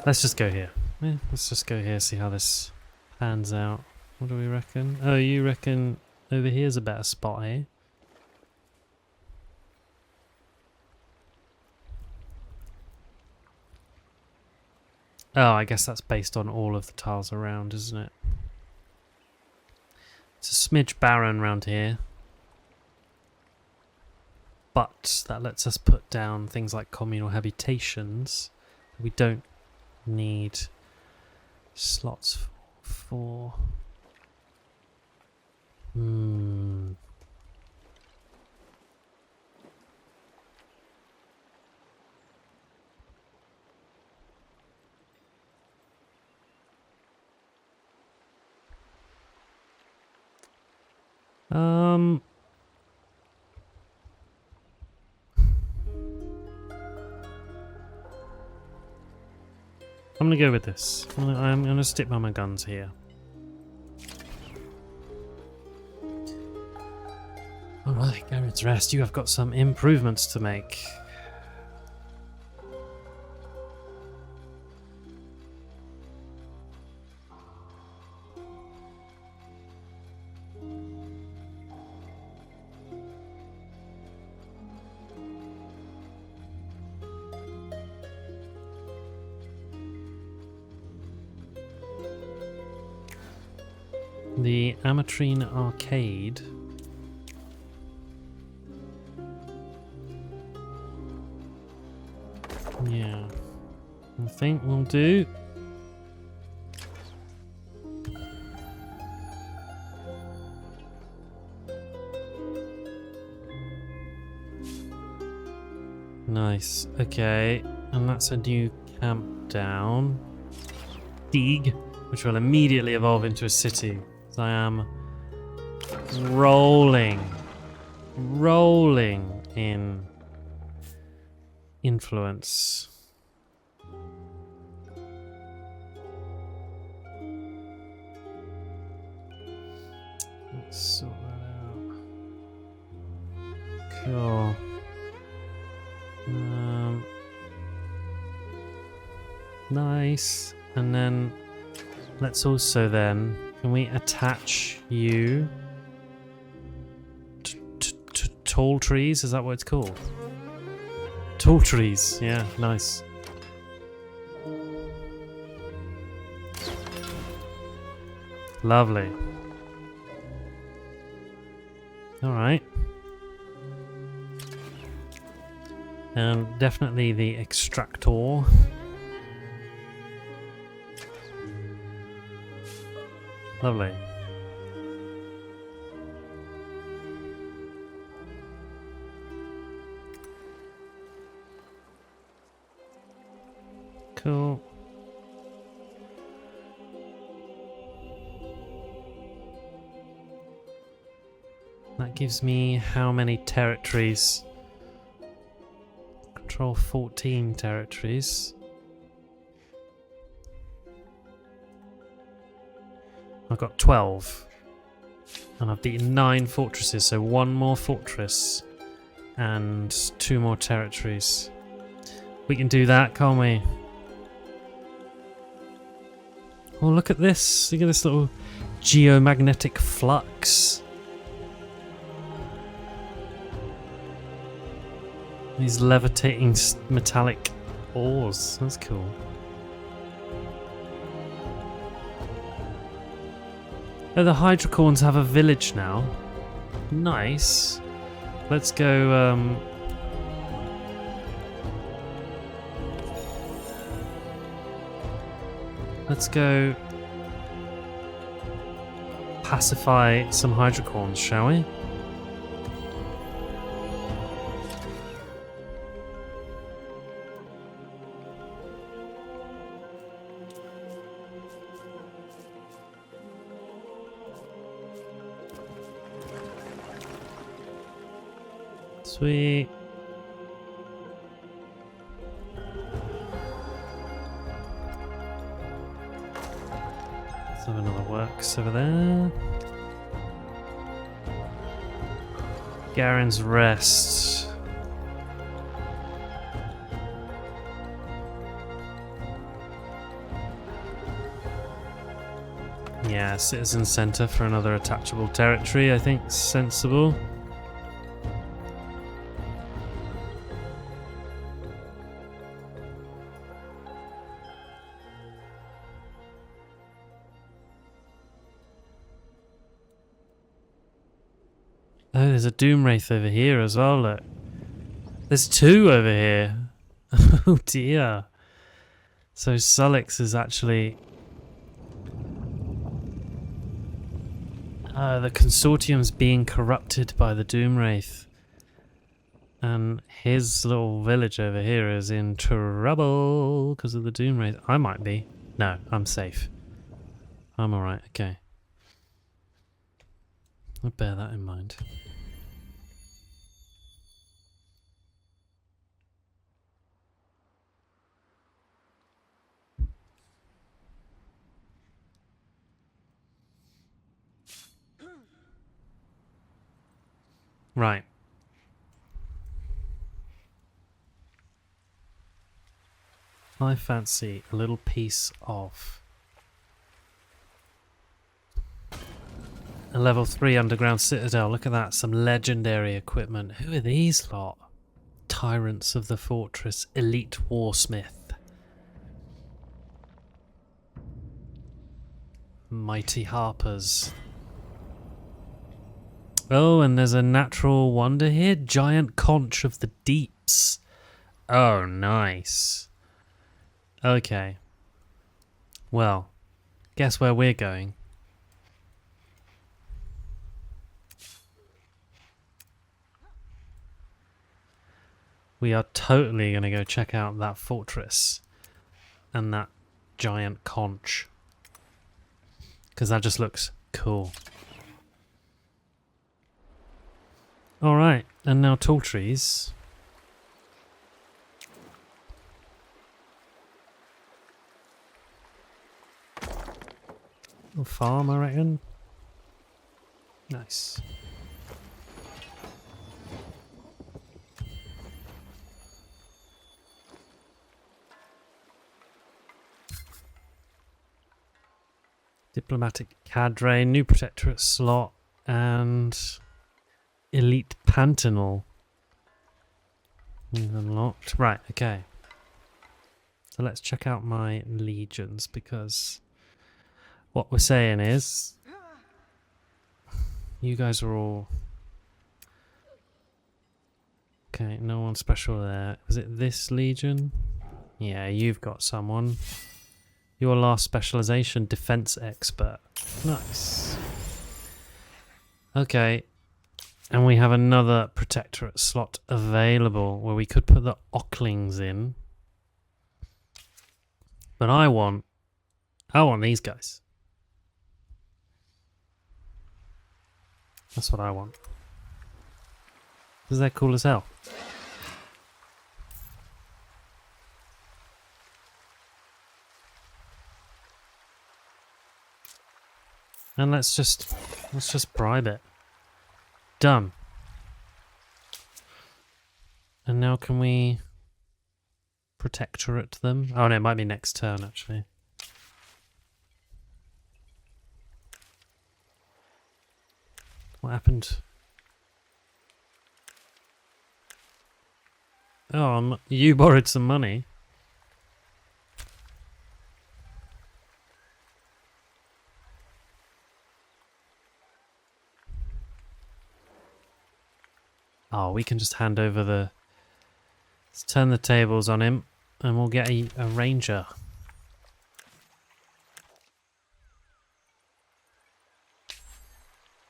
Let's just go here. Yeah, let's just go here, see how this pans out. What do we reckon? Oh, you reckon over here's a better spot, eh? Oh, I guess that's based on all of the tiles around, isn't it? It's a smidge barren around here. But that lets us put down things like communal habitations. We don't need slots for. I'm gonna go with this. I'm gonna stick by my guns here. Alright, Garrett's Rest, you have got some improvements to make. The Ametrine Arcade. Yeah, I think we'll do. Nice, okay, and that's a new camp down. Deeg, which will immediately evolve into a city. So I am rolling in influence. Let's sort that out. Cool. Nice. And then let's also then, can we attach you to tall trees? Is that what it's called? Tall trees, yeah, nice. Lovely. Alright. And definitely the extractor. Lovely. Cool. That gives me how many territories? Control 14 territories. I've got 12. And I've beaten 9 fortresses, so 1 more fortress and 2 more territories. We can do that, can't we? Oh, look at this. Look at this little geomagnetic flux. These levitating metallic ores. That's cool. Oh, the Hydracorns have a village now. Nice. Let's go, let's go pacify some Hydracorns, shall we? Sweet. Let's have another works over there. Garen's Rest. Yeah, citizen centre for another attachable territory, I think sensible. Oh, there's a Doomwraith over here as well, look. There's two over here. Oh dear. So Sullix is actually... the consortium's being corrupted by the Doomwraith. And his little village over here is in trouble because of the Doomwraith. I might be. No, I'm safe. I'm alright, okay. I'll bear that in mind. Right. I fancy a little piece of a level 3 underground citadel. Look at that, some legendary equipment. Who are these lot? Tyrants of the Fortress, elite warsmith. Mighty harpers. Oh, and there's a natural wonder here. Giant conch of the deeps. Oh, nice. Okay. Well, guess where we're going? We are totally going to go check out that fortress and that giant conch. Because that just looks cool. Alright, and now tall trees. A farm, I reckon. Nice. Diplomatic cadre, new protectorate slot, and elite pantanal. Unlocked. Right, okay. So let's check out my legions, because what we're saying is you guys are all okay. No one special there. Is it this legion? Yeah, you've got someone. Your last specialization, defense expert. Nice. Okay, and we have another protectorate slot available where we could put the Ocklings in, but I want these guys. That's what I want. Because they're cool as hell. And let's just bribe it. Done. And now can we protectorate them? Oh no, it might be next turn actually. What happened? Oh, you borrowed some money. Oh, we can just hand over the... Let's turn the tables on him and we'll get a ranger.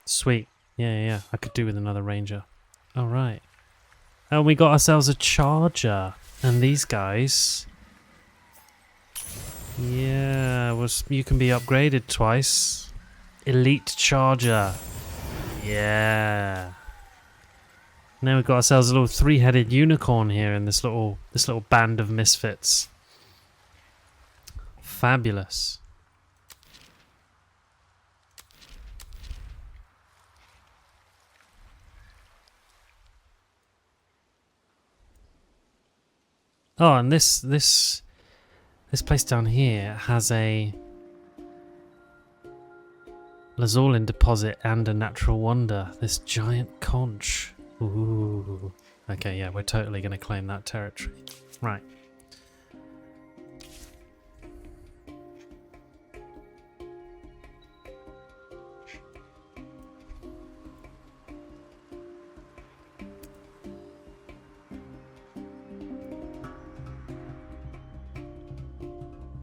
Sweet. Yeah. I could do with another ranger. Alright. And we got ourselves a charger. And these guys... Yeah, you can be upgraded twice. Elite charger. Yeah. Now we've got ourselves a little three-headed unicorn here in this little band of misfits. Fabulous. Oh, and this place down here has a Lazorlin deposit and a natural wonder. This giant conch. Ooh. Okay, yeah, we're totally going to claim that territory. Right.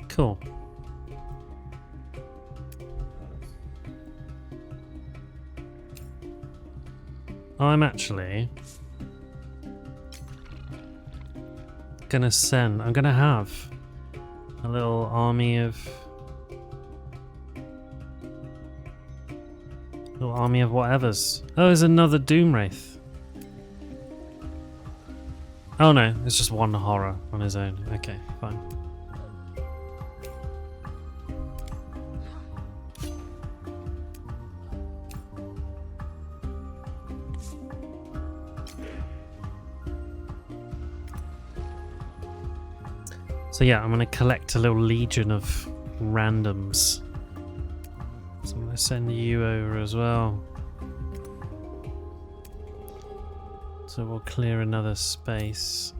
Cool. I'm actually gonna send, I'm gonna have a little army of whatevers. Oh, there's another Doomwraith. Oh no, it's just one horror on his own. Okay, fine. So yeah, I'm going to collect a little legion of randoms. So I'm going to send you over as well. So we'll clear another space.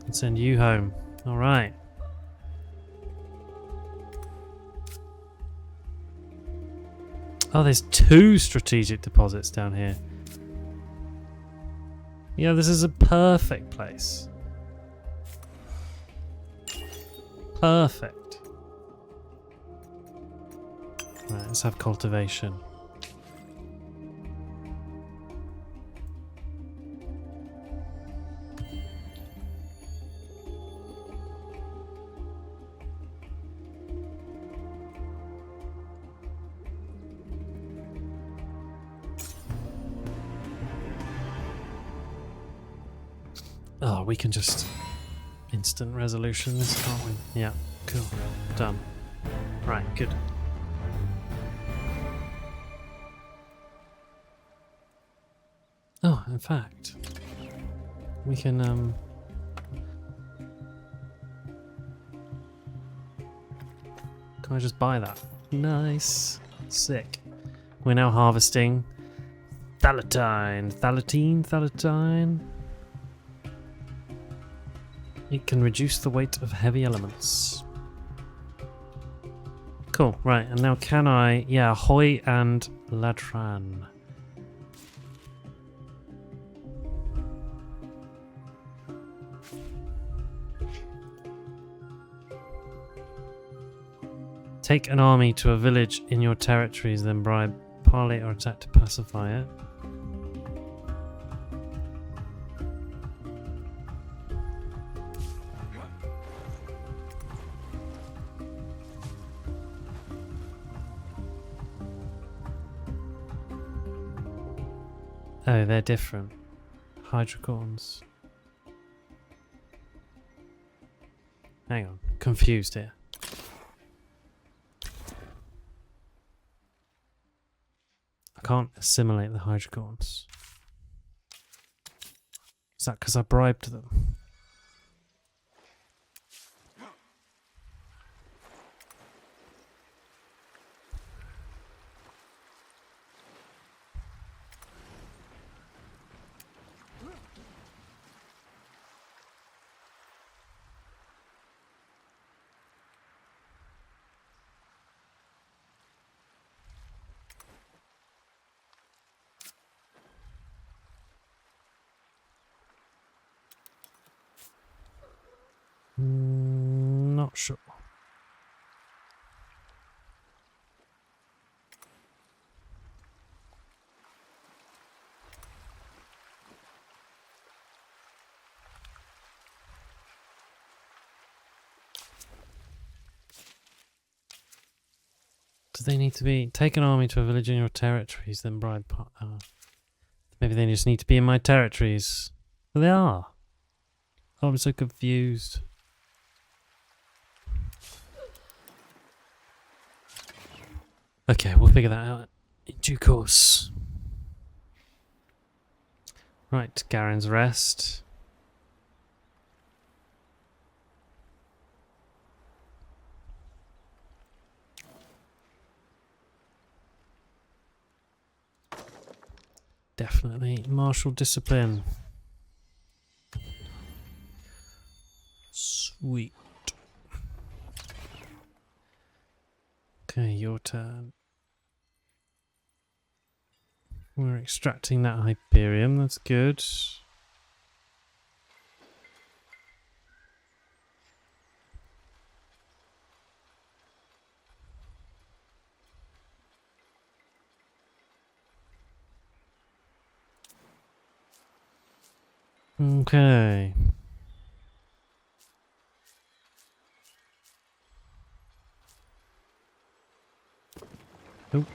And send you home. Alright. Oh, there's 2 strategic deposits down here. Yeah, this is a perfect place. Perfect. Right, let's have cultivation. Oh, we can just instant resolution this, can't we? Yeah, cool. Done. Right, good. Oh, in fact, we can, can I just buy that? Nice. Sick. We're now harvesting Thalatine. It can reduce the weight of heavy elements. Cool, right, and now can I... Yeah, Hoy and Latran. Take an army to a village in your territories, then bribe, parley, or attack to pacify it. Oh, they're different. Hydracorns. Hang on, confused here. I can't assimilate the Hydracorns. Is that because I bribed them? Not sure. Do they need to be... Take an army to a village in your territories, then bribe... maybe they just need to be in my territories. Well, they are. Oh, I'm so confused. Okay, we'll figure that out in due course. Right, Garen's Rest. Definitely martial discipline. Sweet. Okay, your turn. We're extracting that Hyperium, that's good. Okay. Oh.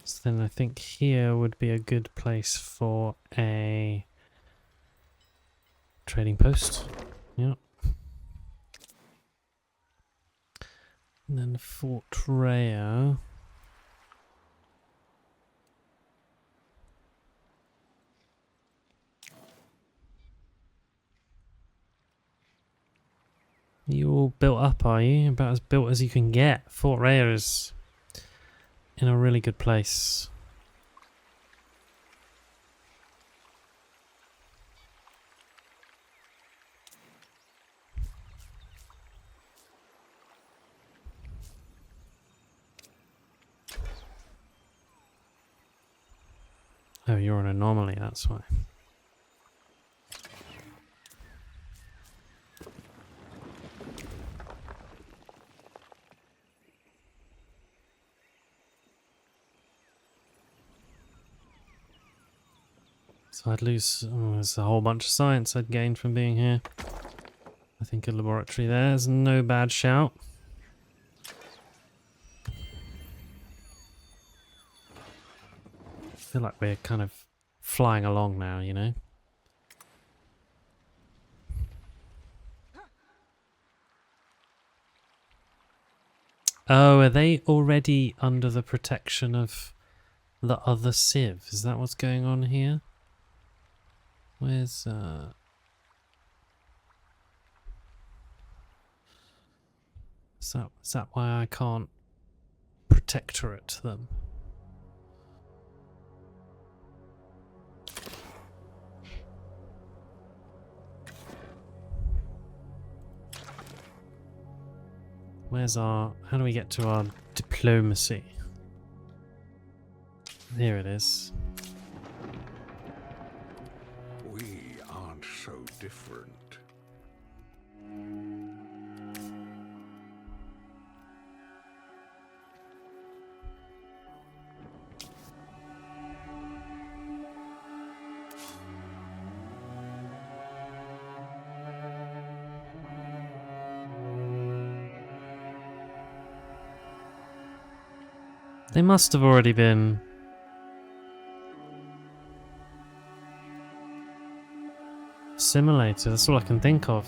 So then I think here would be a good place for a trading post. Yep. And then Fort Rhea. You all built up, are you? About as built as you can get. Fort Rhea is in a really good place. Oh, you're an anomaly, that's why. So I'd lose... Oh, there's a whole bunch of science I'd gain from being here. I think a laboratory there is no bad shout. I feel like we're kind of flying along now, you know? Oh, are they already under the protection of the other Civ? Is that what's going on here? Where's is that why I can't protectorate them? Where's our... How do we get to our diplomacy? Here it is. We aren't so different. They must have already been... assimilated, that's all I can think of.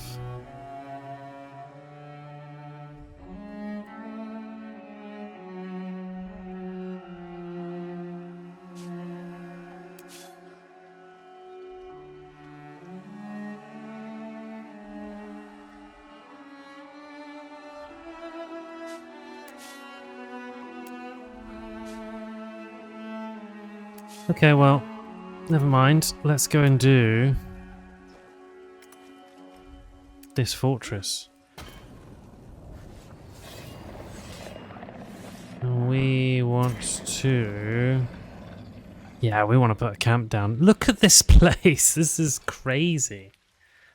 Okay, well, never mind. Let's go and do this fortress. We want to... Yeah, we want to put a camp down. Look at this place. This is crazy.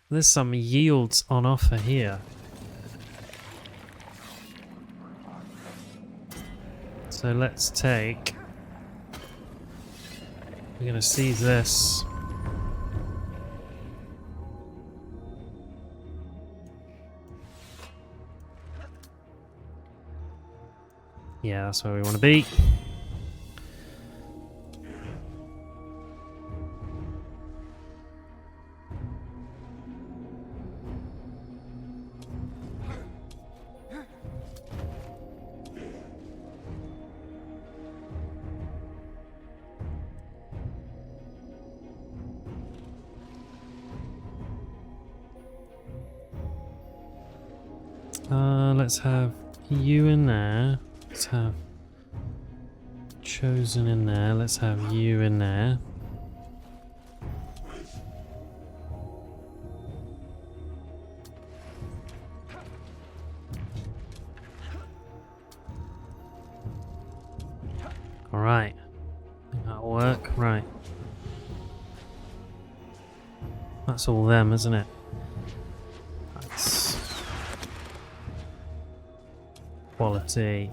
There's some yields on offer here. So let's take... We're going to seize this. Yeah, that's where we want to be. Let's have you in there. Let's have Chosen in there. Let's have you in there. Alright. That'll work. Right. That's all them, isn't it? That's quality.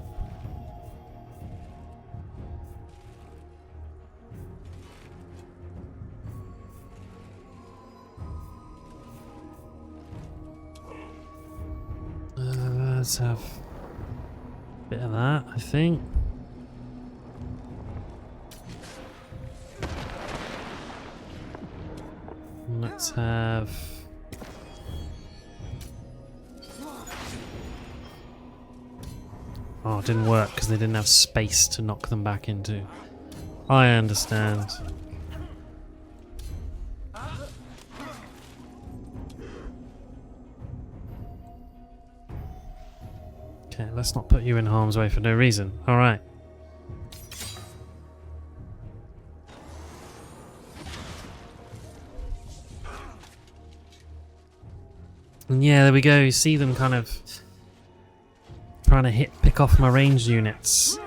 Let's have a bit of that, I think. Let's have... Oh, it didn't work because they didn't have space to knock them back into. I understand. Okay, let's not put you in harm's way for no reason. Alright. And yeah, there we go. You see them kind of trying to pick off my ranged units.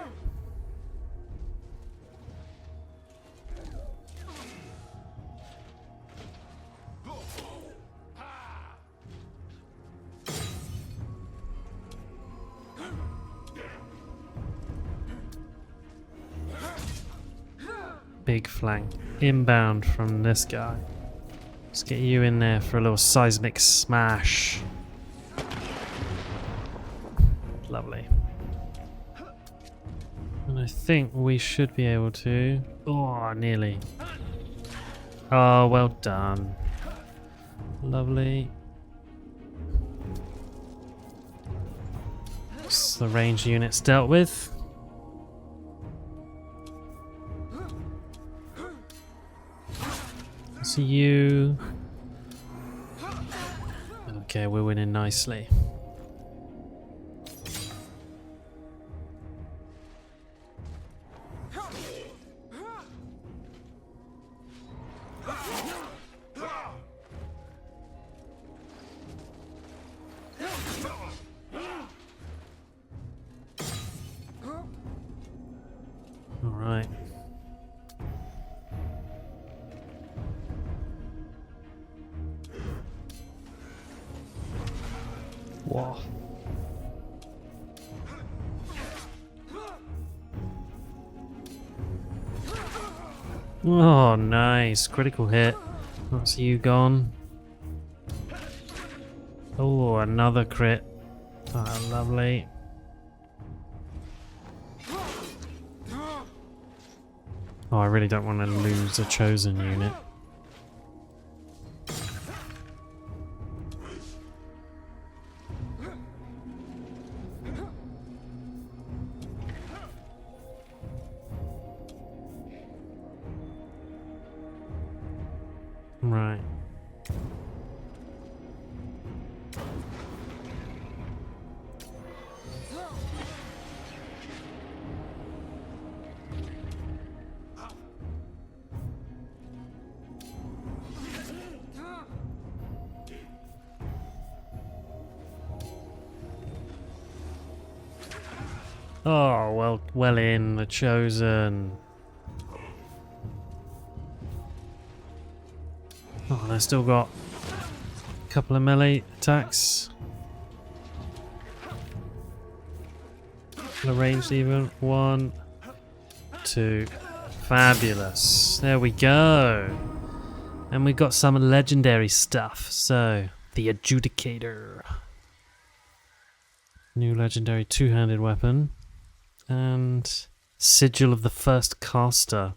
Big flank inbound from this guy. Let's get you in there for a little seismic smash. Lovely. And I think we should be able to... Oh, nearly. Oh, well done. Lovely. That's the ranged units dealt with. See you. Okay, we're winning nicely. All right. Whoa. Oh, nice. Critical hit. That's you gone. Oh, another crit. Ah, lovely. Oh, I really don't want to lose a chosen unit. Right. Oh, well in, the chosen. Oh, and I still got a couple of melee attacks. The ranged even. 1, 2. Fabulous. There we go. And we got some legendary stuff. So, the Adjudicator. New legendary two-handed weapon. And Sigil of the First Caster.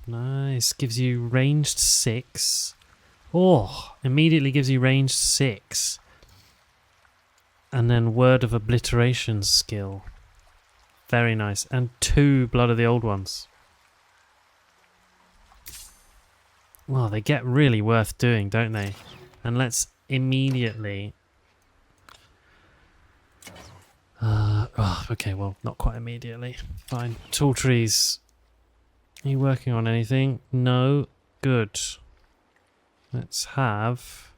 Nice. Gives you ranged 6. Oh, immediately gives you ranged 6. And then Word of Obliteration skill. Very nice. And 2 Blood of the Old Ones. Well, they get really worth doing, don't they? And let's immediately. Okay, well, not quite immediately. Fine. Tall trees. Are you working on anything? No. Good. Let's have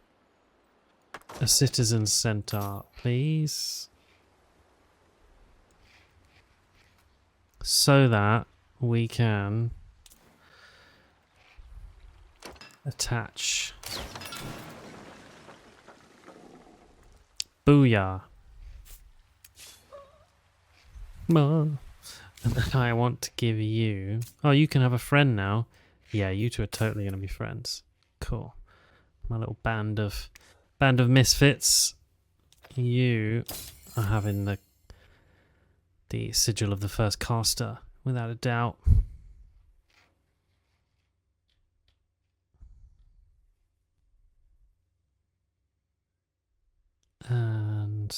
a citizen center, please. So that we can attach. Booyah. And then I want to give you... Oh, you can have a friend now. Yeah, you two are totally going to be friends. Cool. My little band of misfits. You are having the sigil of the first caster, without a doubt. And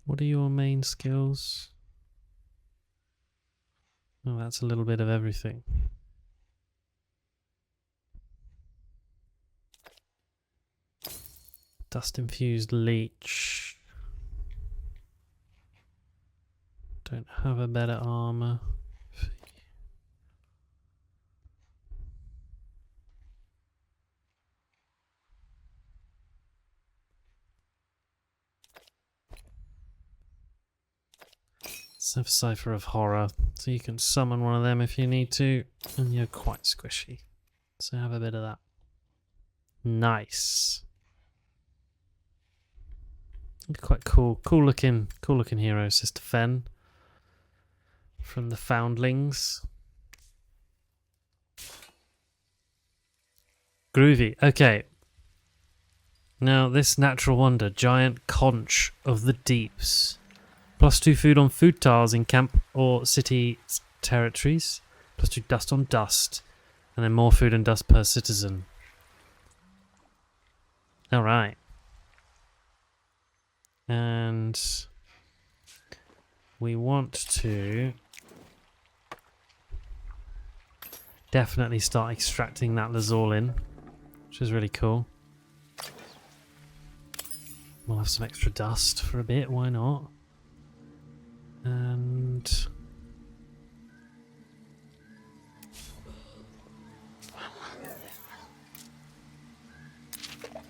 what are your main skills? Oh, that's a little bit of everything. Dust infused leech. Don't have a better armor. Let's have Cipher of Horror, so you can summon one of them if you need to, and you're quite squishy. So have a bit of that. Nice. Quite cool. Cool looking hero, Sister Fen. From the Foundlings. Groovy. Okay. Now this natural wonder, giant conch of the deeps. +2 food on food tiles in camp or city territories. +2 dust on dust. And then more food and dust per citizen. Alright. And we want to definitely start extracting that Lazorlin, which is really cool. We'll have some extra dust for a bit, why not? And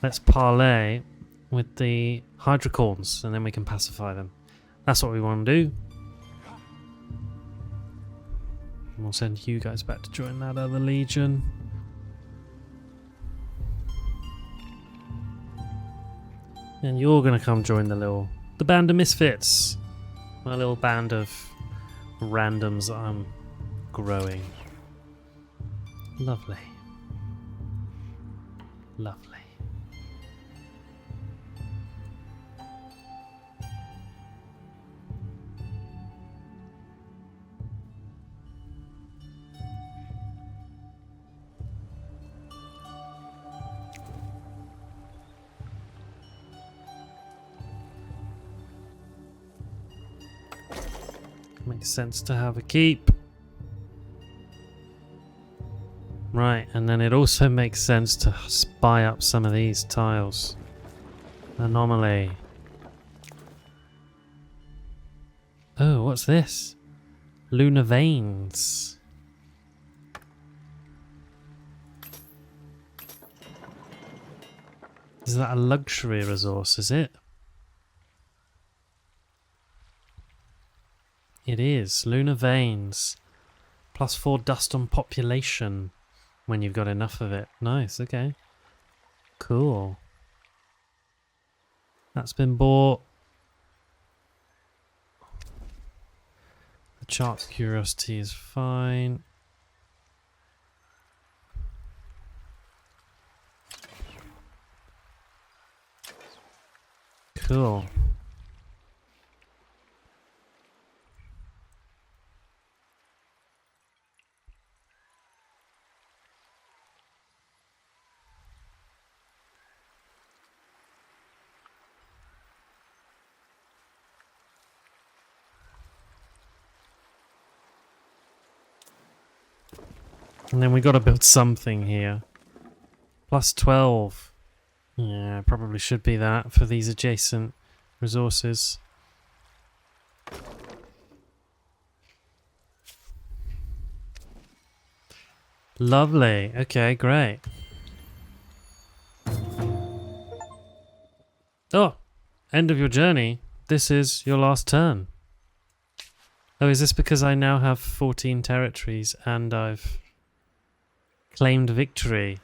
let's parlay with the Hydracorns, and then we can pacify them. That's what we want to do. And we'll send you guys back to join that other legion. And you're gonna come join the band of misfits. My little band of randoms that I'm growing. Lovely. Lovely. Makes sense to have a keep. Right, and then it also makes sense to spy up some of these tiles. Anomaly. Oh, what's this? Lunar veins. Is that a luxury resource, is it? It is. Lunar veins. +4 dust on population when you've got enough of it. Nice, okay. Cool. That's been bought. The chart's curiosity is fine. Cool. And then we got to build something here. Plus 12. Yeah, probably should be that for these adjacent resources. Lovely. Okay, great. Oh, end of your journey. This is your last turn. Oh, is this because I now have 14 territories and I've claimed victory?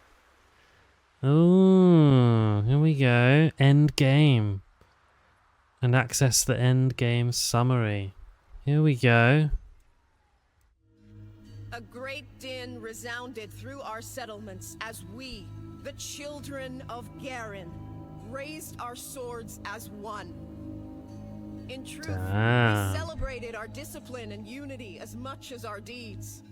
Oh, here we go. End game. And access the end game summary. Here we go. A great din resounded through our settlements as we, the children of Garen, raised our swords as one. In truth, we celebrated our discipline and unity as much as our deeds.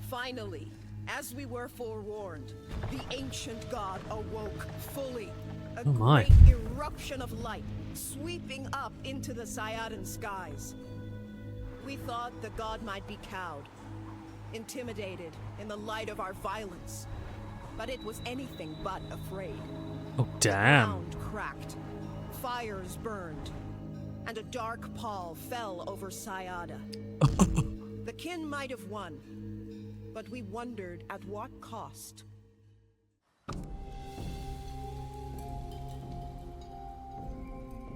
Finally, as we were forewarned, the ancient god awoke fully. A great eruption of light sweeping up into the Syadan skies. We thought the god might be cowed, intimidated in the light of our violence, but it was anything but afraid. Oh, damn. The ground cracked, fires burned, and a dark pall fell over Syada. The kin might have won, but we wondered at what cost.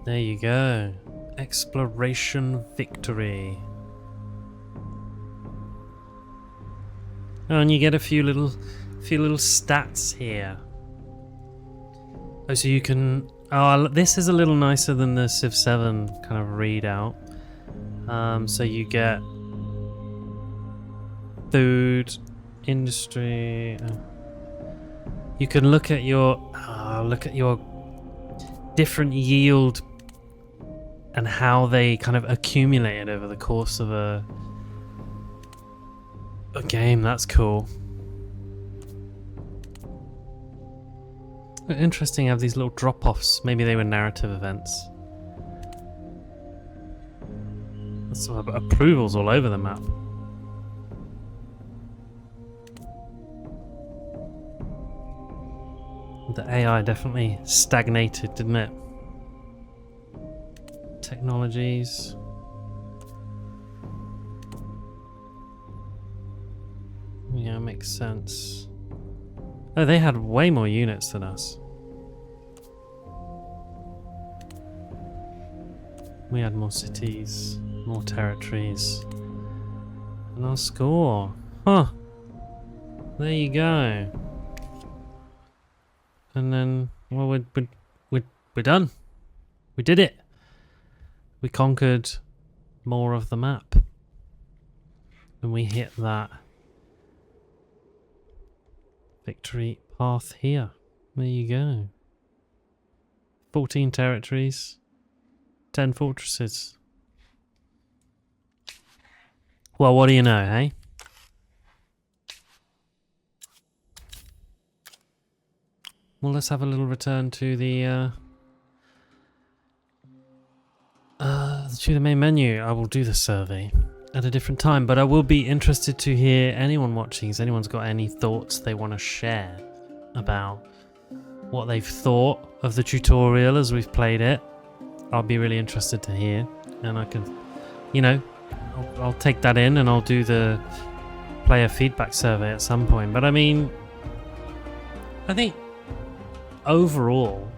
There you go. Exploration victory. Oh, and you get a few little stats here. Oh, so you can. Oh, this is a little nicer than the Civ 7 kind of readout. So you get food, industry. You can look at your different yield and how they kind of accumulated over the course of a game. That's cool. Interesting, have these little drop-offs. Maybe they were narrative events. There's some approvals all over the map. The AI definitely stagnated, didn't it? Technologies. Yeah, makes sense. Oh, they had way more units than us. We had more cities, more territories. And our score. Huh. There you go. And then, well, we're done. We did it. We conquered more of the map. And we hit that victory path here. There you go. 14 territories, 10 fortresses. Well, what do you know, hey? Well, let's have a little return to the main menu. I will do the survey at a different time, but I will be interested to hear anyone watching. If anyone's got any thoughts they want to share about what they've thought of the tutorial as we've played it, I'll be really interested to hear, and I can, I'll take that in and I'll do the player feedback survey at some point. But I mean, I think overall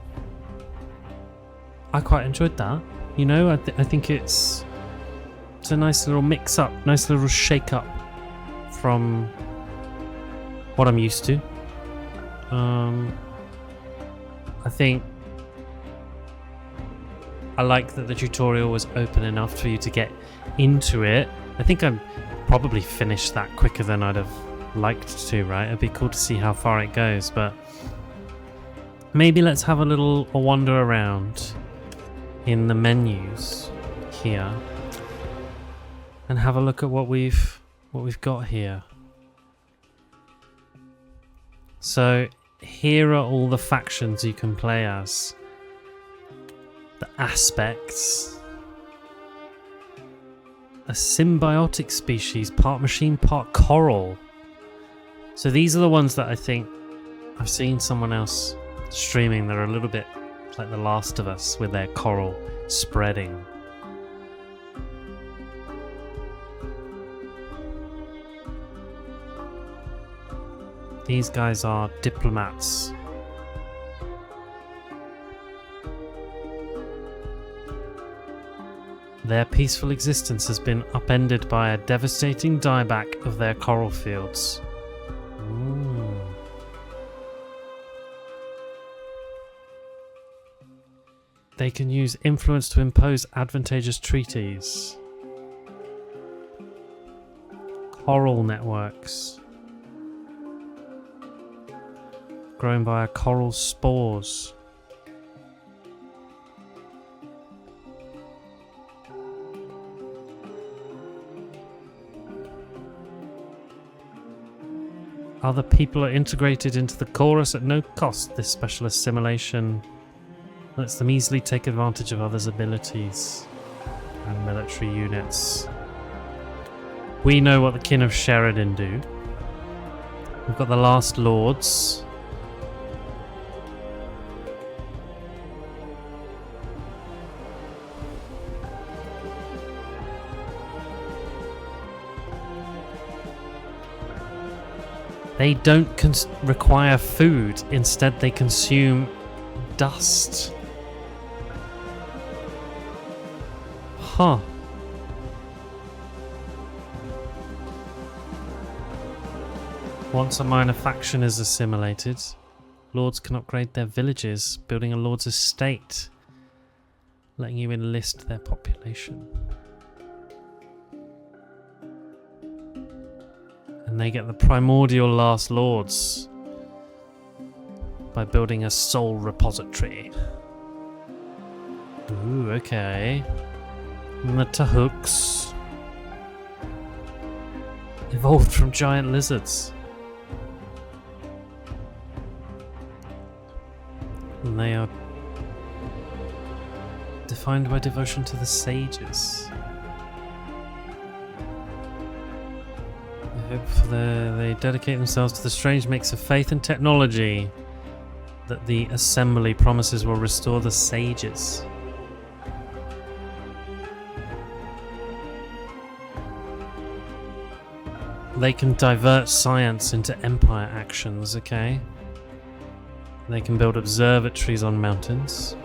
I quite enjoyed that. I think it's a nice little mix up, nice little shake up from what I'm used to. I think I like that the tutorial was open enough for you to get into it. I think I probably finished that quicker than I'd have liked to, right? It'd be cool to see how far it goes, but maybe let's have a wander around in the menus here and have a look at what we've got here. So here are all the factions you can play as. The aspects. A symbiotic species, part machine, part coral. So these are the ones that I think I've seen someone else streaming that are a little bit like The Last of Us with their coral spreading. These guys are diplomats. Their peaceful existence has been upended by a devastating dieback of their coral fields. Ooh. They can use influence to impose advantageous treaties. Coral networks. Grown via coral spores. Other people are integrated into the chorus at no cost. This special assimilation lets them easily take advantage of others' abilities and military units. We know what the kin of Sheridan do. We've got the Last Lords. They don't require food, instead they consume dust. Huh. Once a minor faction is assimilated, lords can upgrade their villages, building a lord's estate, letting you enlist their population. And they get the primordial Last Lords by building a soul repository. Ooh, okay. And the Tahooks evolved from giant lizards. And they are defined by devotion to the sages. They dedicate themselves to the strange mix of faith and technology that the assembly promises will restore the sages. They can divert science into empire actions, okay? They can build observatories on mountains.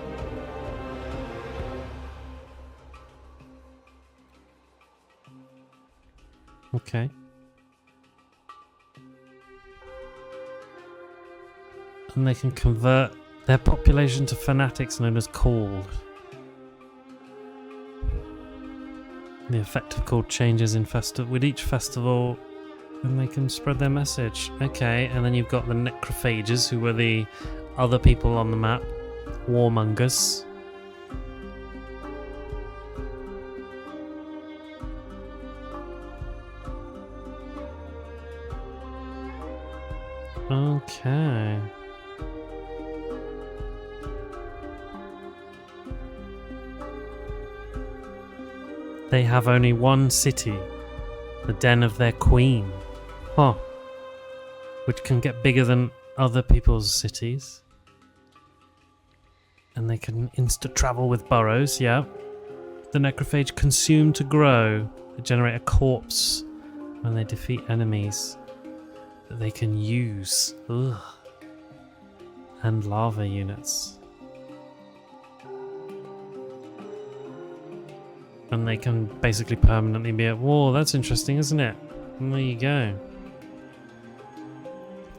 Okay. And they can convert their population to fanatics known as called. The effect of called changes in with each festival, and they can spread their message. Okay, and then you've got the necrophages, who were the other people on the map, warmongers. Okay. They have only one city, the den of their queen. Huh. Which can get bigger than other people's cities. And they can insta-travel with burrows, yeah. The necrophage consume to grow. They generate a corpse when they defeat enemies that they can use. Ugh. And lava units. And they can basically permanently be at war. That's interesting, isn't it? And there you go.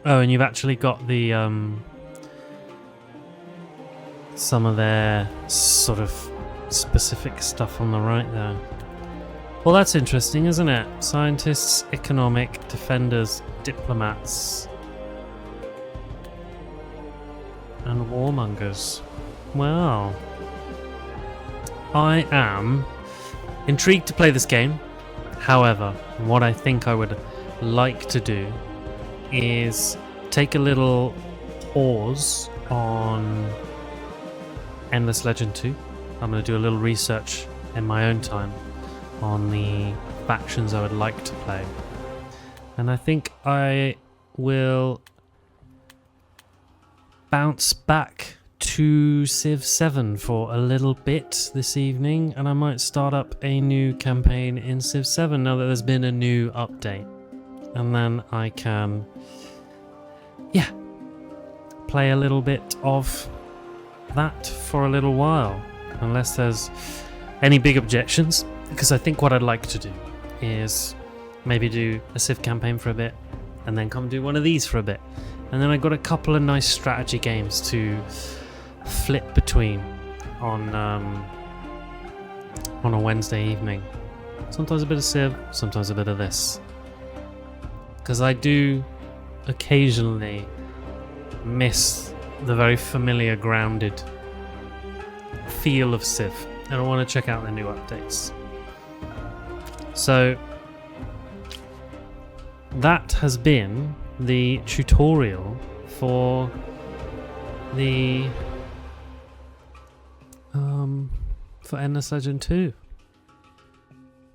Oh, and you've actually got the some of their sort of specific stuff on the right there. Well, that's interesting, isn't it? Scientists, economic, defenders, diplomats, and warmongers. Well, I am intrigued to play this game. However, what I think I would like to do is take a little pause on Endless Legend 2. I'm going to do a little research in my own time on the factions I would like to play. And I think I will bounce back to Civ 7 for a little bit this evening, and I might start up a new campaign in Civ 7 now that there's been a new update. And then I can, play a little bit of that for a little while, unless there's any big objections, because I think what I'd like to do is maybe do a Civ campaign for a bit and then come do one of these for a bit, and then I got a couple of nice strategy games to flip between on a Wednesday evening. Sometimes a bit of Civ, sometimes a bit of this, because I do occasionally miss the very familiar grounded feel of Civ, and I want to check out the new updates. So that has been the tutorial for the for Endless Legend 2.